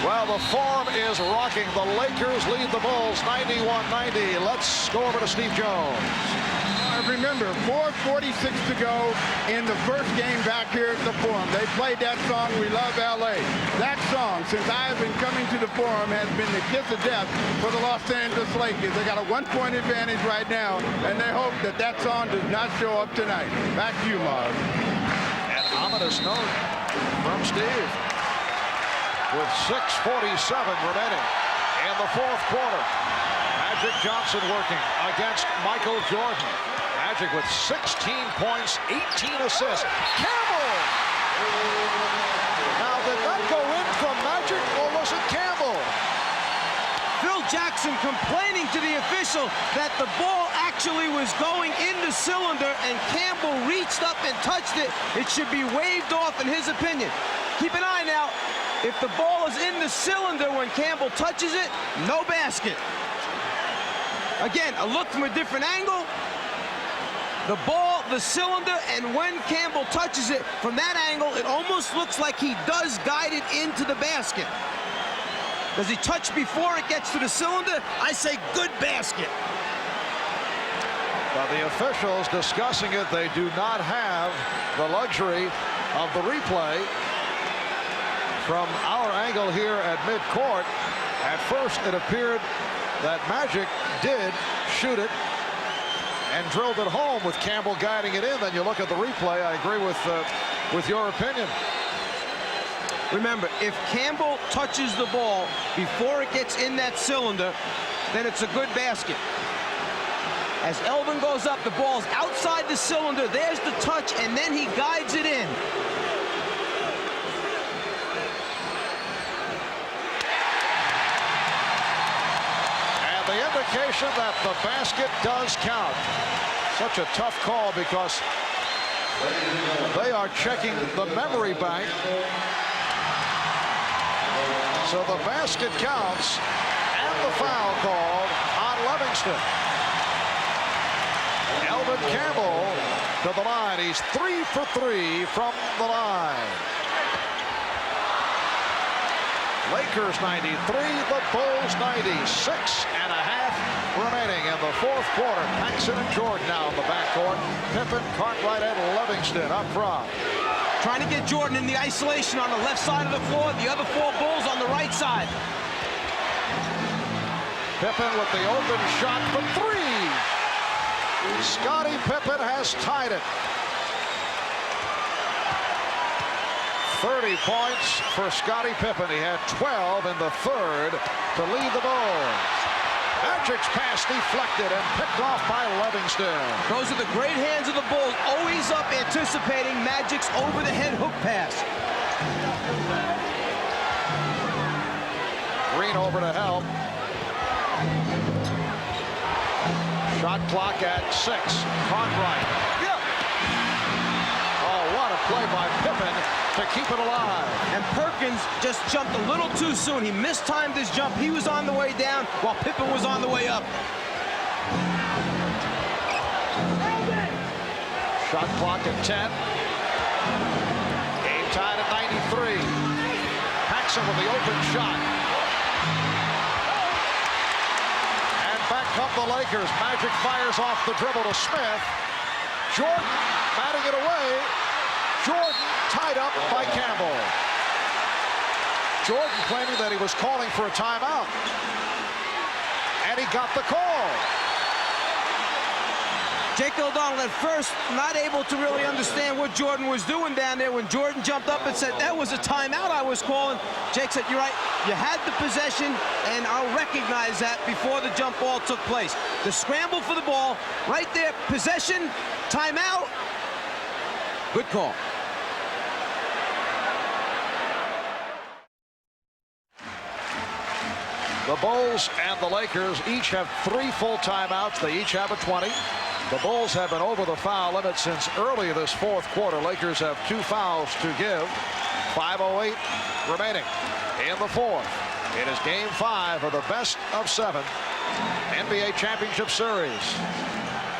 Well, the Forum is rocking. The Lakers lead the Bulls 91-90. Let's go over to Steve Jones. Remember, 4:46 to go in the first game back here at the Forum. They played that song, We Love L.A. That song, since I have been coming to the Forum, has been the kiss of death for the Los Angeles Lakers. They got a 1-point advantage right now, and they hope that that song does not show up tonight. Back to you, Marv. An ominous note from Steve. With 6:47 remaining in the fourth quarter. Magic Johnson working against Michael Jordan. Magic with 16 points, 18 assists. Campbell! Now, did that go in from Magic, or was it Campbell? Phil Jackson complaining to the official that the ball actually was going in the cylinder and Campbell reached up and touched it. It should be waved off in his opinion. Keep an eye now. If the ball is in the cylinder when Campbell touches it, no basket. Again, a look from a different angle. The ball, the cylinder, and when Campbell touches it, from that angle, it almost looks like he does guide it into the basket. Does he touch before it gets to the cylinder? I say good basket. But the officials discussing it, they do not have the luxury of the replay. From our angle here at midcourt, at first it appeared that Magic did shoot it and drilled it home with Campbell guiding it in. Then you look at the replay. I agree with your opinion. Remember, if Campbell touches the ball before it gets in that cylinder, then it's a good basket. As Elvin goes up, the ball's outside the cylinder. There's the touch, and then he guides it in. The indication that the basket does count. Such a tough call because they are checking the memory bank. So the basket counts and the foul called on Livingston. Elvin Campbell to the line. He's 3 for 3 from the line. Lakers 93, the Bulls 90. 6.5 remaining in the fourth quarter. Paxson and Jordan now in the backcourt. Pippen, Cartwright, and Livingston up front. Trying to get Jordan in the isolation on the left side of the floor. The other 4 Bulls on the right side. Pippen with the open shot for 3. Scottie Pippen has tied it. 30 points for Scottie Pippen. He had 12 in the third to lead the Bulls. Magic's pass deflected and picked off by Livingston. Those are the great hands of the Bulls, always up anticipating Magic's over-the-head hook pass. Green over to help. Shot clock at 6. Cartwright. What a play by Pippen to keep it alive. And Perkins just jumped a little too soon. He mistimed his jump. He was on the way down while Pippen was on the way up. Shot clock at 10. Game tied at 93. Paxson with the open shot. And back come the Lakers. Magic fires off the dribble to Smith. Jordan batting it away. Jordan tied up by Campbell. Jordan claiming that he was calling for a timeout. And he got the call. Jake O'Donnell at first not able to really understand what Jordan was doing down there. When Jordan jumped up and said, that was a timeout I was calling, Jake said, you're right, you had the possession, and I'll recognize that before the jump ball took place. The scramble for the ball, right there, possession, timeout, good call. The Bulls and the Lakers each have 3 full timeouts. They each have a 20. The Bulls have been over the foul limit since early this fourth quarter. Lakers have 2 fouls to give. 5:08 remaining in the fourth. It is game 5 of the best of 7 NBA Championship Series.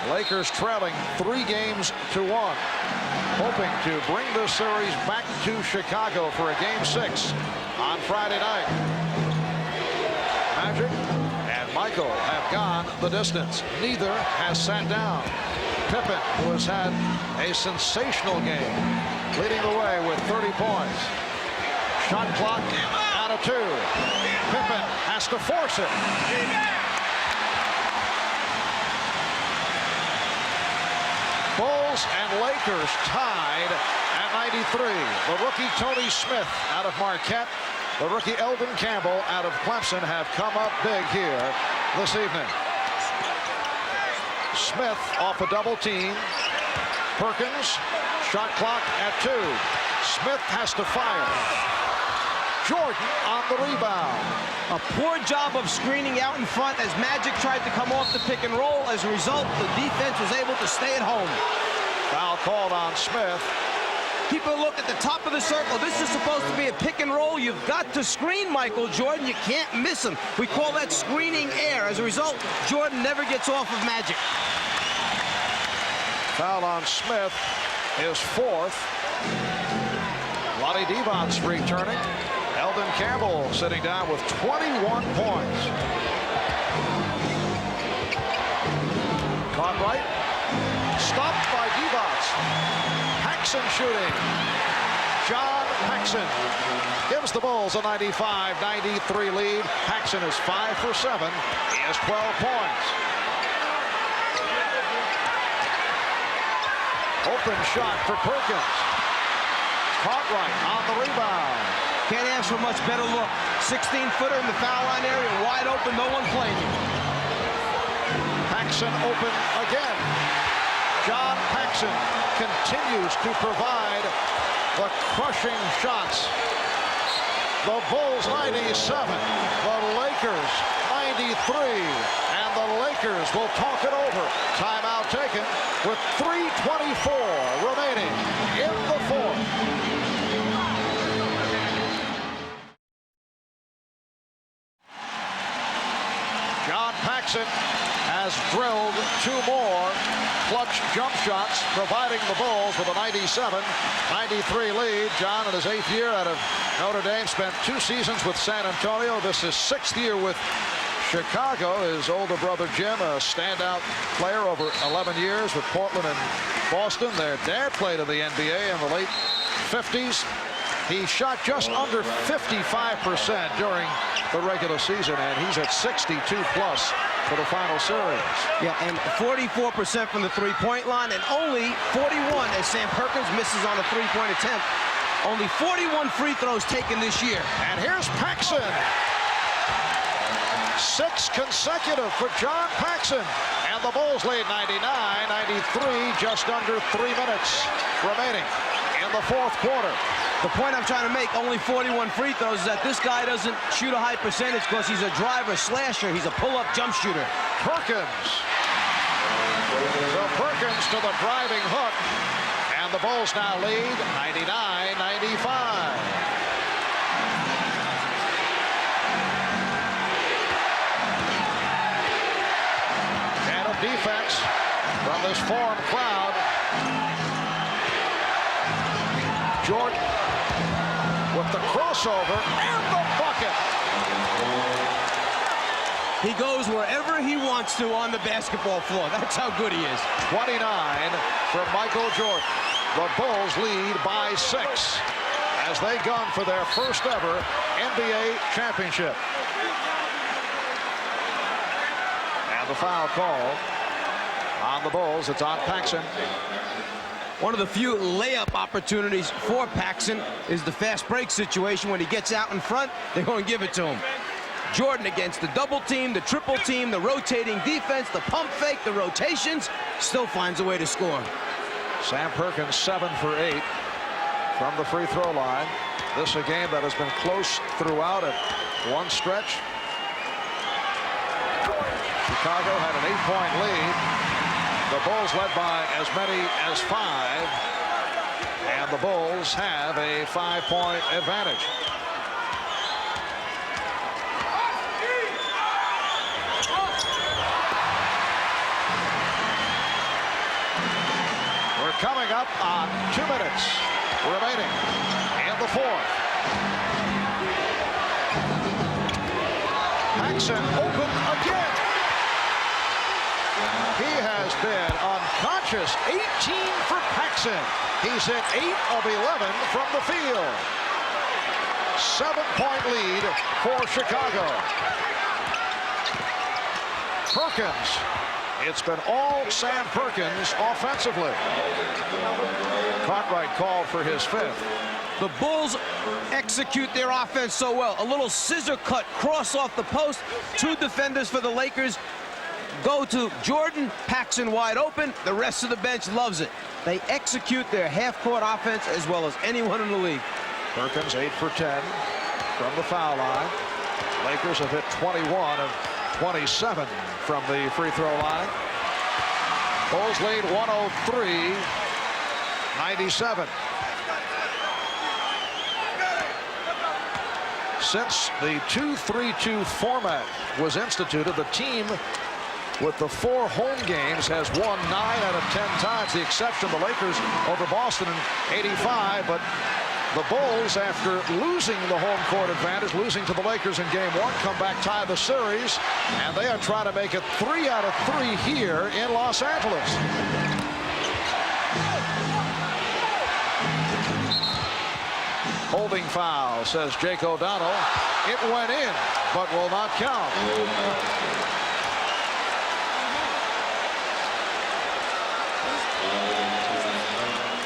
Lakers trailing 3 games to 1. Hoping to bring this series back to Chicago for a game 6 on Friday night. Magic and Michael have gone the distance. Neither has sat down. Pippen, who has had a sensational game, leading the way with 30 points. Shot clock out of 2. Pippen has to force it. Bulls and Lakers tied at 93. The rookie Tony Smith out of Marquette. The rookie Elvin Campbell out of Clemson have come up big here this evening. Smith off a double team. Perkins, shot clock at 2. Smith has to fire. Jordan on the rebound. A poor job of screening out in front as Magic tried to come off the pick and roll. As a result, the defense was able to stay at home. Foul called on Smith. Keep a look at the top of the circle. This is supposed to be a pick and roll. You've got to screen Michael Jordan. You can't miss him. We call that screening air. As a result, Jordan never gets off of Magic. Foul on Smith, his fourth. Lonnie Devon's returning. Eldon Campbell sitting down with 21 points. Caught right. Stopped by Devon. Paxson shooting. John Paxson gives the Bulls a 95-93 lead. Paxson is 5 for 7. He has 12 points. Open shot for Perkins. Cartwright on the rebound. Can't ask for a much better look. 16-footer in the foul line area, wide open, no one playing him. Paxson open again. John Paxson continues to provide the crushing shots. The Bulls 97, the Lakers 93, and the Lakers will talk it over. Timeout taken with 3:24 remaining in the fourth. John Paxson has drilled 2 more clutch jump shots, providing the Bulls with a 97-93 lead. John, in his 8th year out of Notre Dame, spent 2 seasons with San Antonio. This is 6th year with Chicago. His older brother Jim, a standout player over 11 years with Portland and Boston. Their dad played in the NBA in the late 50s. He shot just under 55% during the regular season, and he's at 62+ for the final series. Yeah, and 44% from the three-point line, and only 41 as Sam Perkins misses on a three-point attempt. Only 41 free throws taken this year. And here's Paxson. 6 consecutive for John Paxson. And the Bulls lead 99-93, just under 3 minutes remaining in the fourth quarter. The point I'm trying to make, only 41 free throws, is that this guy doesn't shoot a high percentage because he's a driver slasher. He's a pull-up jump shooter. Perkins. So Perkins to the driving hook. And the Bulls now lead 99-95. And a defense from this foreign crowd. Jordan with the crossover and the bucket. He goes wherever he wants to on the basketball floor. That's how good he is. 29 for Michael Jordan. The Bulls lead by 6 as they gun for their first ever NBA championship. And the foul call on the Bulls. It's on Paxson. One of the few layup opportunities for Paxson is the fast break situation. When he gets out in front, they're going to give it to him. Jordan against the double team, the triple team, the rotating defense, the pump fake, the rotations, still finds a way to score. Sam Perkins 7 for 8 from the free throw line. This a game that has been close throughout at one stretch. Chicago had an 8-point lead. The Bulls led by as many as 5, and the Bulls have a 5-point advantage. We're coming up on 2 minutes remaining in the fourth. Paxson open again. He has been unconscious. 18 for Paxson. He's hit 8 of 11 from the field. 7-point lead for Chicago. Perkins. It's been all Sam Perkins offensively. Cartwright called for his 5th. The Bulls execute their offense so well. A little scissor cut cross off the post. 2 defenders for the Lakers go to Jordan. Paxson wide open. The rest of the bench loves it. They execute their half-court offense as well as anyone in the league. Perkins 8 for 10. from the foul line. Lakers have hit 21 of 27 from the free throw line. Bulls lead 103-97. Since the 2-3-2 format was instituted, the team with the 4 home games has won 9 out of 10 times. The exception, the Lakers over Boston in '85, but the Bulls, after losing the home court advantage, losing to the Lakers in game 1, come back, tie the series, and they are trying to make it 3 out of 3 here in Los Angeles. Holding foul, says Jake O'Donnell. It went in, but will not count.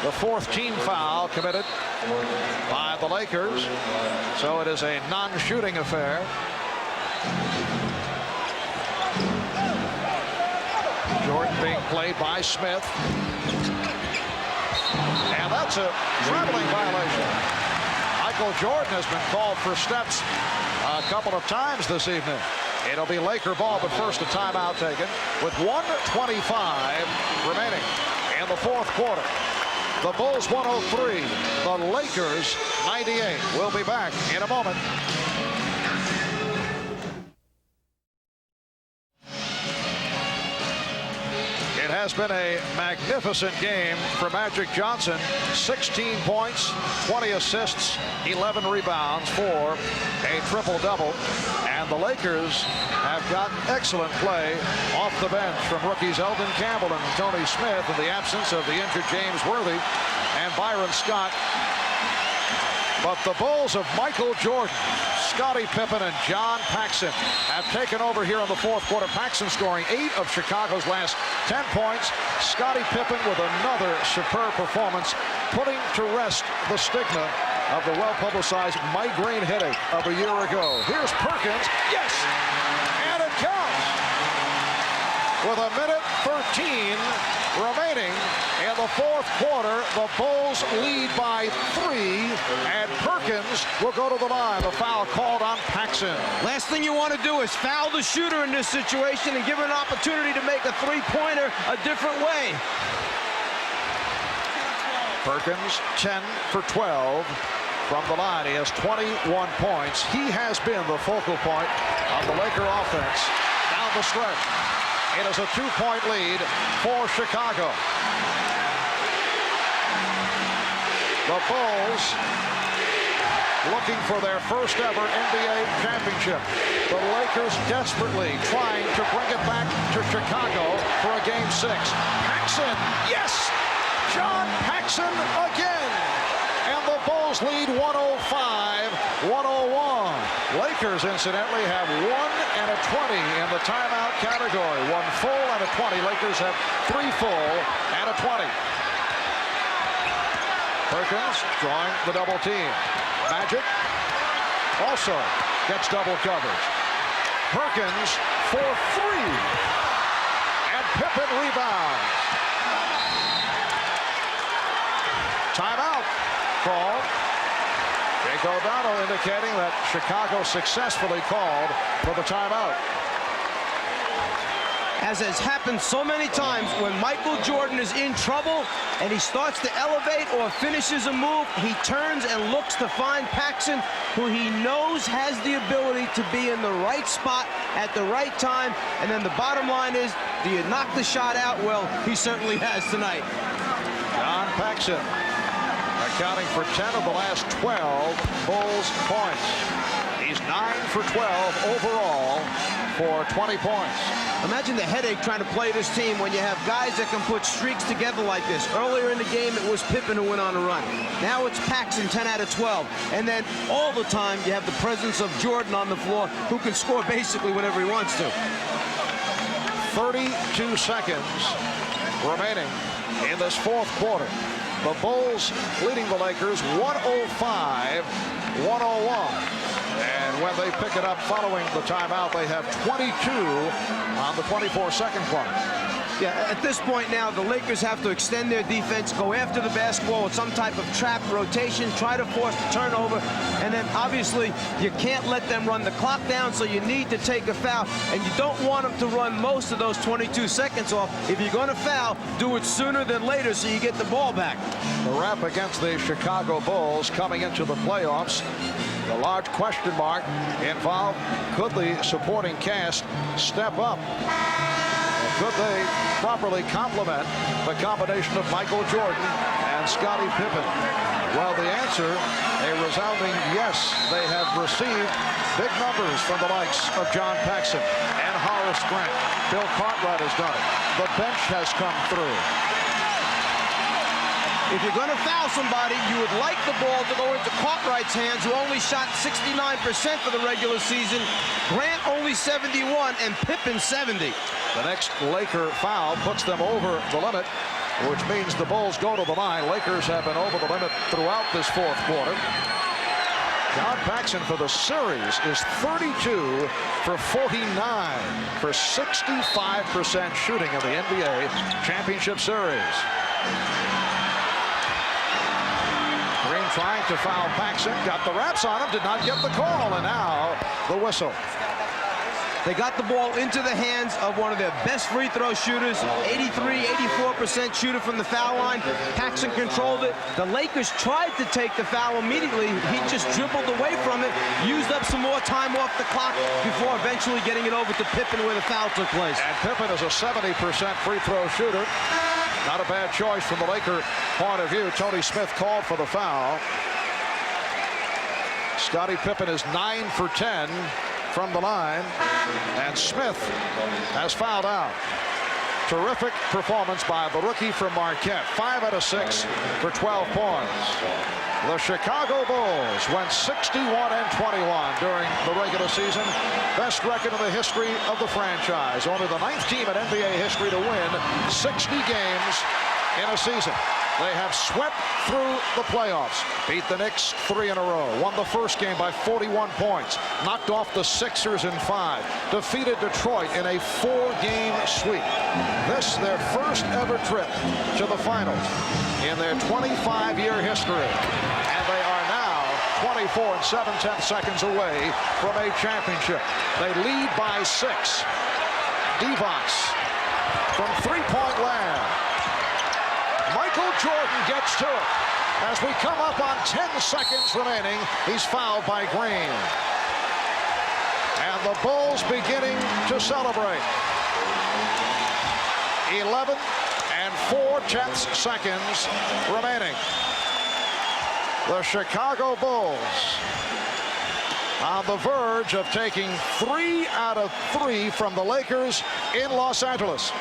The 4th team foul committed by the Lakers, so it is a non-shooting affair. Jordan being played by Smith, and that's a traveling violation. Michael Jordan has been called for steps a couple of times this evening. It'll be Laker ball, but first a timeout taken with 1:25 remaining in the 4th quarter. The Bulls 103, the Lakers 98. We'll be back in a moment. It has been a magnificent game for Magic Johnson. 16 points, 20 assists, 11 rebounds for a triple-double. And the Lakers have got excellent play off the bench from rookies Eldon Campbell and Tony Smith in the absence of the injured James Worthy and Byron Scott. But the Bulls of Michael Jordan, Scottie Pippen, and John Paxson have taken over here in the 4th quarter. Paxson scoring 8 of Chicago's last 10 points. Scottie Pippen with another superb performance, putting to rest the stigma of the well-publicized migraine headache of a year ago. Here's Perkins. Yes! And it counts! With a minute 13 remaining in the 4th quarter, the Bulls lead by 3, and Perkins will go to the line. The foul called on Paxson. Last thing you want to do is foul the shooter in this situation and give him an opportunity to make a three-pointer a different way. Perkins 10 for 12 from the line. He has 21 points. He has been the focal point of the Laker offense down the stretch. It is a 2-point lead for Chicago. The Bulls looking for their first ever NBA championship. The Lakers desperately trying to bring it back to Chicago for a game 6. Paxson, yes! John Paxson again. And the Bulls lead 105-101. Lakers, incidentally, have 1 and a 20 in the timeout category. 1 full and a 20. Lakers have 3 full and a 20. Perkins drawing the double team. Magic also gets double coverage. Perkins for 3. And Pippen rebounds. Timeout called. Jake O'Donnell indicating that Chicago successfully called for the timeout. As has happened so many times, when Michael Jordan is in trouble and he starts to elevate or finishes a move, he turns and looks to find Paxson, who he knows has the ability to be in the right spot at the right time. And then the bottom line is, do you knock the shot out? Well, he certainly has tonight. John Paxson accounting for 10 of the last 12 Bulls points. He's 9 for 12 overall for 20 points. Imagine the headache trying to play this team when you have guys that can put streaks together like this. Earlier in the game, it was Pippen who went on a run. Now it's Paxson, 10 out of 12. And then all the time, you have the presence of Jordan on the floor, who can score basically whenever he wants to. 32 seconds remaining in this 4th quarter. The Bulls leading the Lakers 105-101. And when they pick it up following the timeout, they have 22 on the 24-second clock. Yeah, at this point now, the Lakers have to extend their defense, go after the basketball with some type of trap rotation, try to force the turnover, and then obviously you can't let them run the clock down, so you need to take a foul, and you don't want them to run most of those 22 seconds off. If you're going to foul, do it sooner than later so you get the ball back. The rep against the Chicago Bulls coming into the playoffs. The large question mark involved, could the supporting cast step up? Could they properly complement the combination of Michael Jordan and Scottie Pippen? Well, the answer, a resounding yes. They have received big numbers from the likes of John Paxson and Horace Grant. Bill Cartwright has done it. The bench has come through. If you're going to foul somebody, you would like the ball to go into Cartwright's hands, who only shot 69% for the regular season. Grant only 71, and Pippen 70. The next Laker foul puts them over the limit, which means the Bulls go to the line. Lakers have been over the limit throughout this fourth quarter. John Paxson for the series is 32 for 49 for 65% shooting in the NBA Championship Series. Green trying to foul Paxson, got the wraps on him, did not get the call, and now the whistle. They got the ball into the hands of one of their best free throw shooters, 83, 84% shooter from the foul line. Paxson controlled it. The Lakers tried to take the foul immediately. He just dribbled away from it, used up some more time off the clock before eventually getting it over to Pippen where the foul took place. And Pippen is a 70% free throw shooter. Not a bad choice from the Laker point of view. Tony Smith called for the foul. Scottie Pippen is 9 for 10 from the line, and Smith has fouled out. Terrific performance by the rookie from Marquette. 5 out of 6 for 12 points. The Chicago Bulls went 61-21 during the regular season. Best record in the history of the franchise. Only the 9th team in NBA history to win 60 games in a season. They have swept through the playoffs, beat the Knicks 3 in a row, won the first game by 41 points, knocked off the Sixers in 5, defeated Detroit in a 4-game sweep. This their first ever trip to the finals in their 25-year history. And they are now 24 7/10 seconds away from a championship. They lead by 6. Divac from three-point land. Michael Jordan gets to it. As we come up on 10 seconds remaining, he's fouled by Green. And the Bulls beginning to celebrate. 11 and 4/10 seconds remaining. The Chicago Bulls on the verge of taking 3 out of 3 from the Lakers in Los Angeles.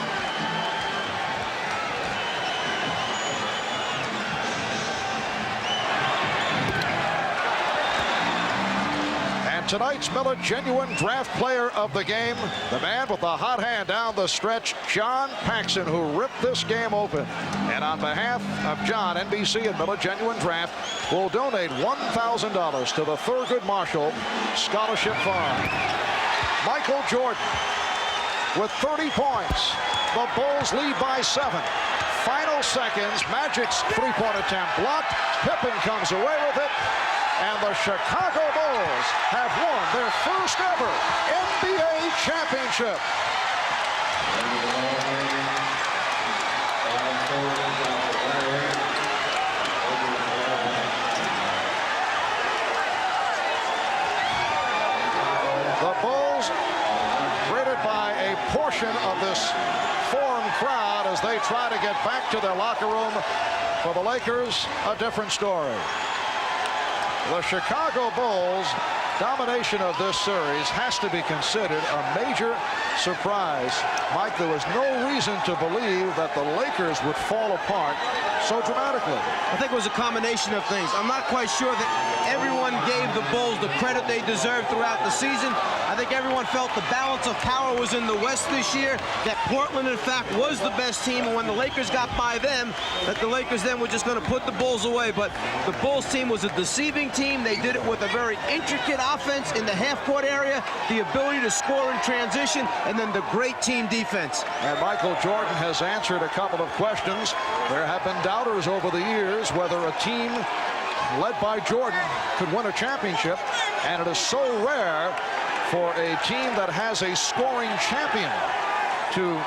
Tonight's Miller Genuine Draft Player of the Game, the man with the hot hand down the stretch, John Paxson, who ripped this game open. And on behalf of John, NBC and Miller Genuine Draft will donate $1,000 to the Thurgood Marshall Scholarship Fund. Michael Jordan with 30 points. The Bulls lead by 7. Final seconds, Magic's three-point attempt blocked. Pippen comes away with it. And the Chicago Bulls have won their first ever NBA championship. The Bulls, greeted by a portion of this foreign crowd as they try to get back to their locker room. For the Lakers, a different story. The Chicago Bulls' domination of this series has to be considered a major surprise. Mike, there was no reason to believe that the Lakers would fall apart so dramatically? I think it was a combination of things. I'm not quite sure that everyone gave the Bulls the credit they deserved throughout the season. I think everyone felt the balance of power was in the West this year, that Portland, in fact, was the best team, and when the Lakers got by them, that the Lakers then were just going to put the Bulls away. But the Bulls team was a deceiving team. They did it with a very intricate offense in the half-court area, the ability to score in transition, and then the great team defense. And Michael Jordan has answered a couple of questions. There have been doubters over the years whether a team led by Jordan could win a championship, and it is so rare for a team that has a scoring champion to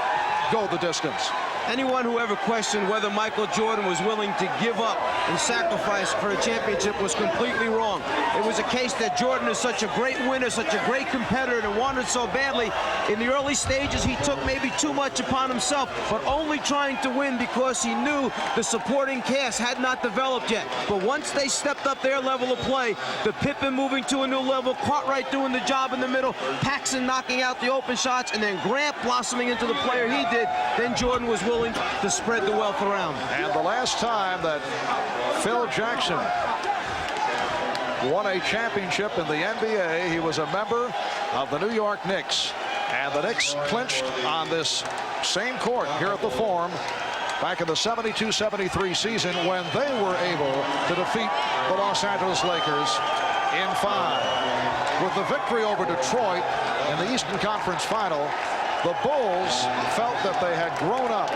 go the distance. Anyone who ever questioned whether Michael Jordan was willing to give up and sacrifice for a championship was completely wrong. It was a case that Jordan is such a great winner, such a great competitor, and wanted so badly. In the early stages, he took maybe too much upon himself, but only trying to win because he knew the supporting cast had not developed yet. But once they stepped up their level of play, the Pippen moving to a new level, Cartwright doing the job in the middle, Paxson knocking out the open shots, and then Grant blossoming into the player he did, then Jordan was willing to spread the wealth around. And the last time that Phil Jackson won a championship in the NBA, he was a member of the New York Knicks. And the Knicks clinched on this same court here at the Forum back in the 72-73 season when they were able to defeat the Los Angeles Lakers in 5. With the victory over Detroit in the Eastern Conference Final, the Bulls felt that they had grown up,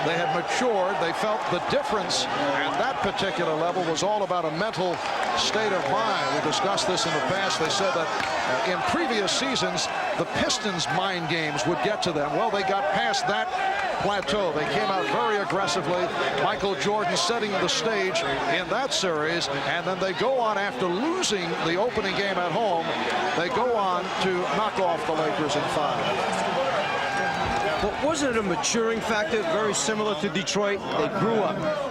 they had matured, they felt the difference, and that particular level was all about a mental state of mind. We discussed this in the past. They said that in previous seasons, the Pistons' mind games would get to them. Well, they got past that plateau. They came out very aggressively. Michael Jordan setting the stage in that series, and then they go on after losing the opening game at home. They go on to knock off the Lakers in 5. But wasn't it a maturing factor, very similar to Detroit? They grew up.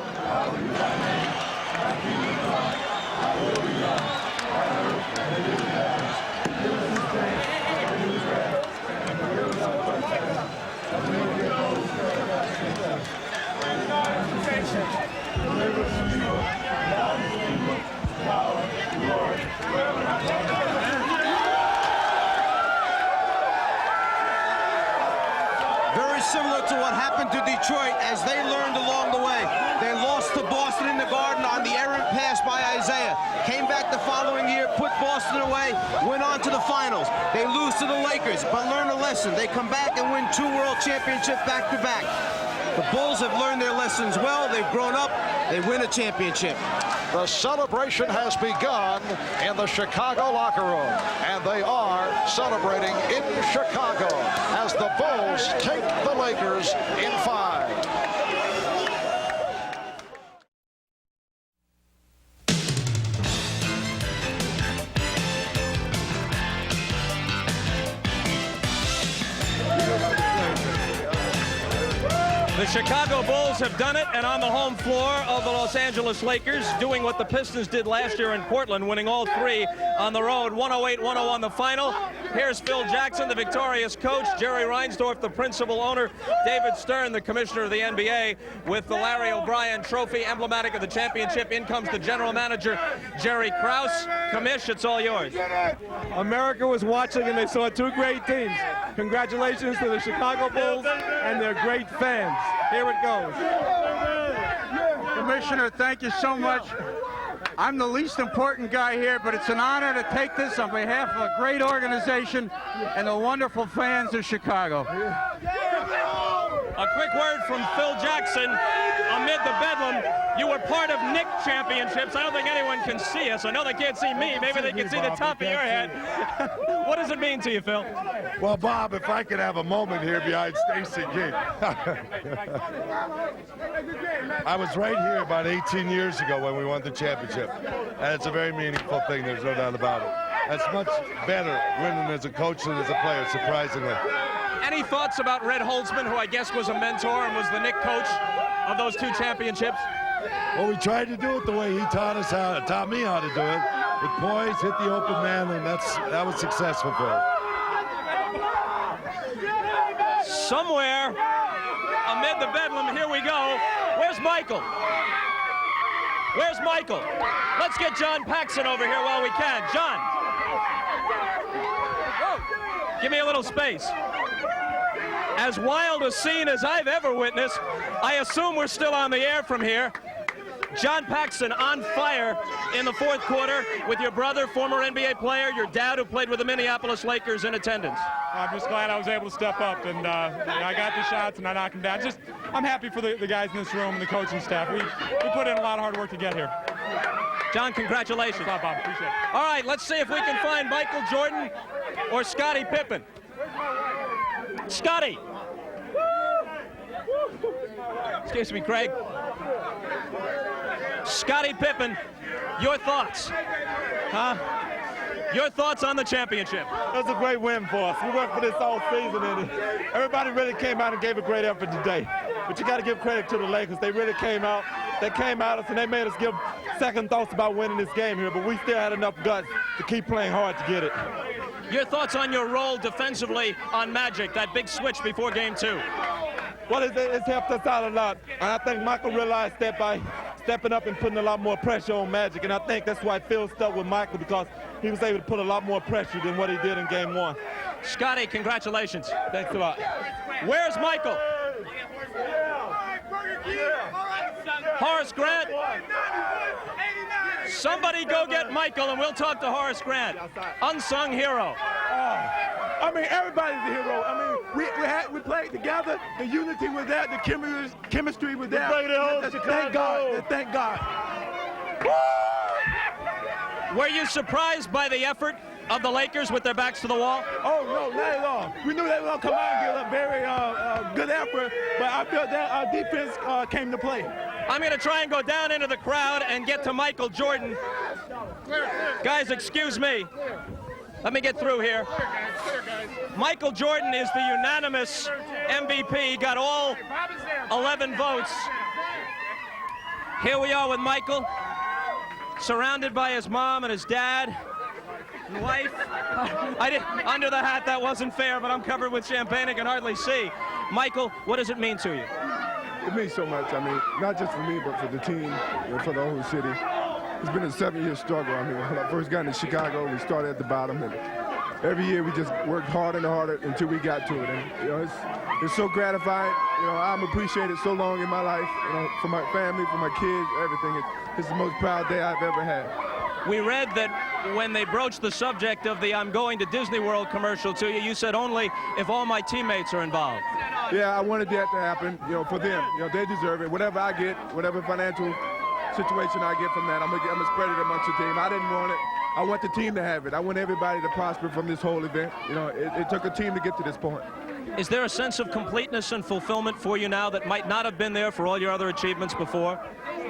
Similar to what happened to Detroit as they learned along the way. They lost to Boston in the Garden on the errant pass by Isaiah. Came back the following year, put Boston away, went on to the finals. They lose to the Lakers, but learn a lesson. They come back and win 2 world championships back-to-back. The Bulls have learned their lessons well. They've grown up. They win a championship. The celebration has begun in the Chicago locker room, and they are celebrating in Chicago as the Bulls take the Lakers in 5. The Chicago Bulls have done it, and on the home floor of the Los Angeles Lakers, doing what the Pistons did last year in Portland, winning all 3 on the road, 108-101 the final. Here's Phil Jackson, the victorious coach, Jerry Reinsdorf, the principal owner, David Stern, the commissioner of the NBA, with the Larry O'Brien Trophy, emblematic of the championship. In comes the general manager, Jerry Krause. Commish, it's all yours. America was watching, and they saw 2 great teams. Congratulations to the Chicago Bulls and their great fans. Here it goes. Commissioner, thank you so much. I'm the least important guy here, but it's an honor to take this on behalf of a great organization and the wonderful fans of Chicago. A quick word from Phil Jackson. Amid the bedlam, you were part of Knick championships. I don't think anyone can see us. I know they can't see me. Maybe they can see the top of your head. What does it mean to you, Phil? Well, Bob, if I could have a moment here behind Stacey King. I was right here about 18 years ago when we won the championship. And it's a very meaningful thing. There's no doubt about it. It's much better winning as a coach than as a player, surprisingly. Any thoughts about Red Holzman, who I guess was a mentor and was the Knick coach of those 2 championships? Well, we tried to do it the way he taught me how to do it. With poise, hit the open man, and that was successful for us. Somewhere amid the bedlam, here we go. Where's Michael? Where's Michael? Let's get John Paxson over here while we can. John. Give me a little space. As wild a scene as I've ever witnessed. I assume we're still on the air from here. John Paxson on fire in the fourth quarter with your brother, former NBA player, your dad who played with the Minneapolis Lakers in attendance. I'm just glad I was able to step up, and I got the shots and I knocked them down. I'm happy for the guys in this room and the coaching staff. We put in a lot of hard work to get here. John, congratulations. Bob, appreciate it. All right, let's see if we can find Michael Jordan or Scottie Pippen. Scottie. Excuse me, Craig. Scottie Pippen, your thoughts? Huh? Your thoughts on the championship? That's a great win for us. We worked for this all season, and everybody really came out and gave a great effort today. But you got to give credit to the Lakers. They really came out. They came at us, and they made us give second thoughts about winning this game here. But we still had enough guts to keep playing hard to get it. Your thoughts on your role defensively on Magic, that big switch before Game 2? Well, it's helped us out a lot. And I think Michael realized that by stepping up and putting a lot more pressure on Magic. And I think that's why Phil stuck with Michael, because he was able to put a lot more pressure than what he did in Game 1. Scottie, congratulations. Thanks a lot. Where's Michael? Horace Grant? Somebody go get Michael, and we'll talk to Horace Grant. Unsung hero. I mean, everybody's a hero. I mean, we played together. The unity was there. The chemistry was there. Thank God. Thank God. Were you surprised by the effort of the Lakers with their backs to the wall? Oh, no, not at all. We knew they were going to come out and give a very good effort, but I felt that our defense came to play. I'm going to try and go down into the crowd and get to Michael Jordan. Guys, excuse me. Let me get through here. Michael Jordan is the unanimous MVP. He got all 11 votes. Here we are with Michael, surrounded by his mom and his dad and wife. Under the hat, that wasn't fair, but I'm covered with champagne. I can hardly see. Michael, what does it mean to you? It means so much. I mean, not just for me, but for the team and for the whole city. It's been a 7-year struggle. I mean, when I first got into Chicago, we started at the bottom, and every year we just worked harder and harder until we got to it. And you know, it's so gratifying. You know, I'm appreciated so long in my life. You know, for my family, for my kids, everything. It's the most proud day I've ever had. We read that when they broached the subject of the "I'm going to Disney World" commercial to you, you said only if all my teammates are involved. Yeah, I wanted that to happen. You know, for them. You know, they deserve it. Whatever I get, whatever financial situation I get from that, I'm gonna spread it amongst the team. I didn't want it. I want the team to have it. I want everybody to prosper from this whole event. You know, it took a team to get to this point. Is there a sense of completeness and fulfillment for you now that might not have been there for all your other achievements before?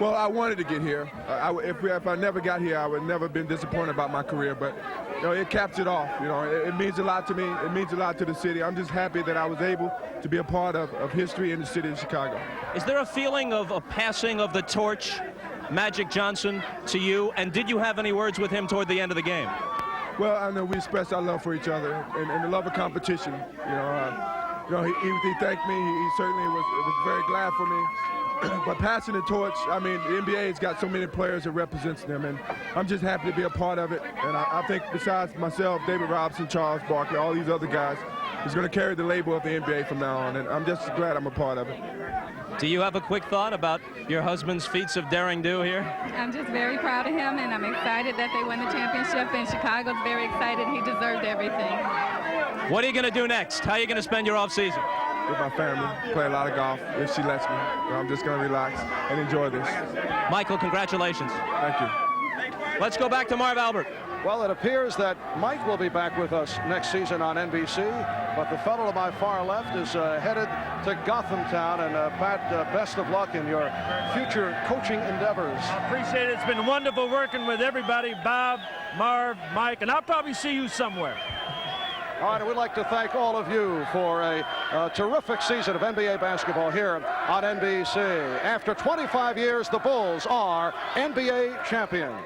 Well, I wanted to get here. If I never got here, I would never have been disappointed about my career. But you know, it caps it off. You know, it means a lot to me. It means a lot to the city. I'm just happy that I was able to be a part of history in the city of Chicago. Is there a feeling of a passing of the torch, Magic Johnson, to you? And did you have any words with him toward the end of the game? Well, I know we expressed our love for each other and the love of competition. You know, he thanked me. He certainly was very glad for me. But passing the torch, I mean, the NBA has got so many players that represents them, and I'm just happy to be a part of it. And I think besides myself, David Robinson, Charles Barkley, all these other guys, is going to carry the label of the NBA from now on, and I'm just glad I'm a part of it. Do you have a quick thought about your husband's feats of daring do here? I'm just very proud of him, and I'm excited that they won the championship, and Chicago's very excited. He deserved everything. What are you going to do next? How are you going to spend your off season? With my family, play a lot of golf, if she lets me. I'm just going to relax and enjoy this. Michael, congratulations. Thank you. Let's go back to Marv Albert. Well, it appears that Mike will be back with us next season on NBC, but the fellow to my far left is headed to Gotham Town. And Pat, best of luck in your future coaching endeavors. I appreciate it. It's been wonderful working with everybody, Bob, Marv, Mike, and I'll probably see you somewhere. All right, and we'd like to thank all of you for a terrific season of NBA basketball here on NBC. After 25 years, the Bulls are NBA champions.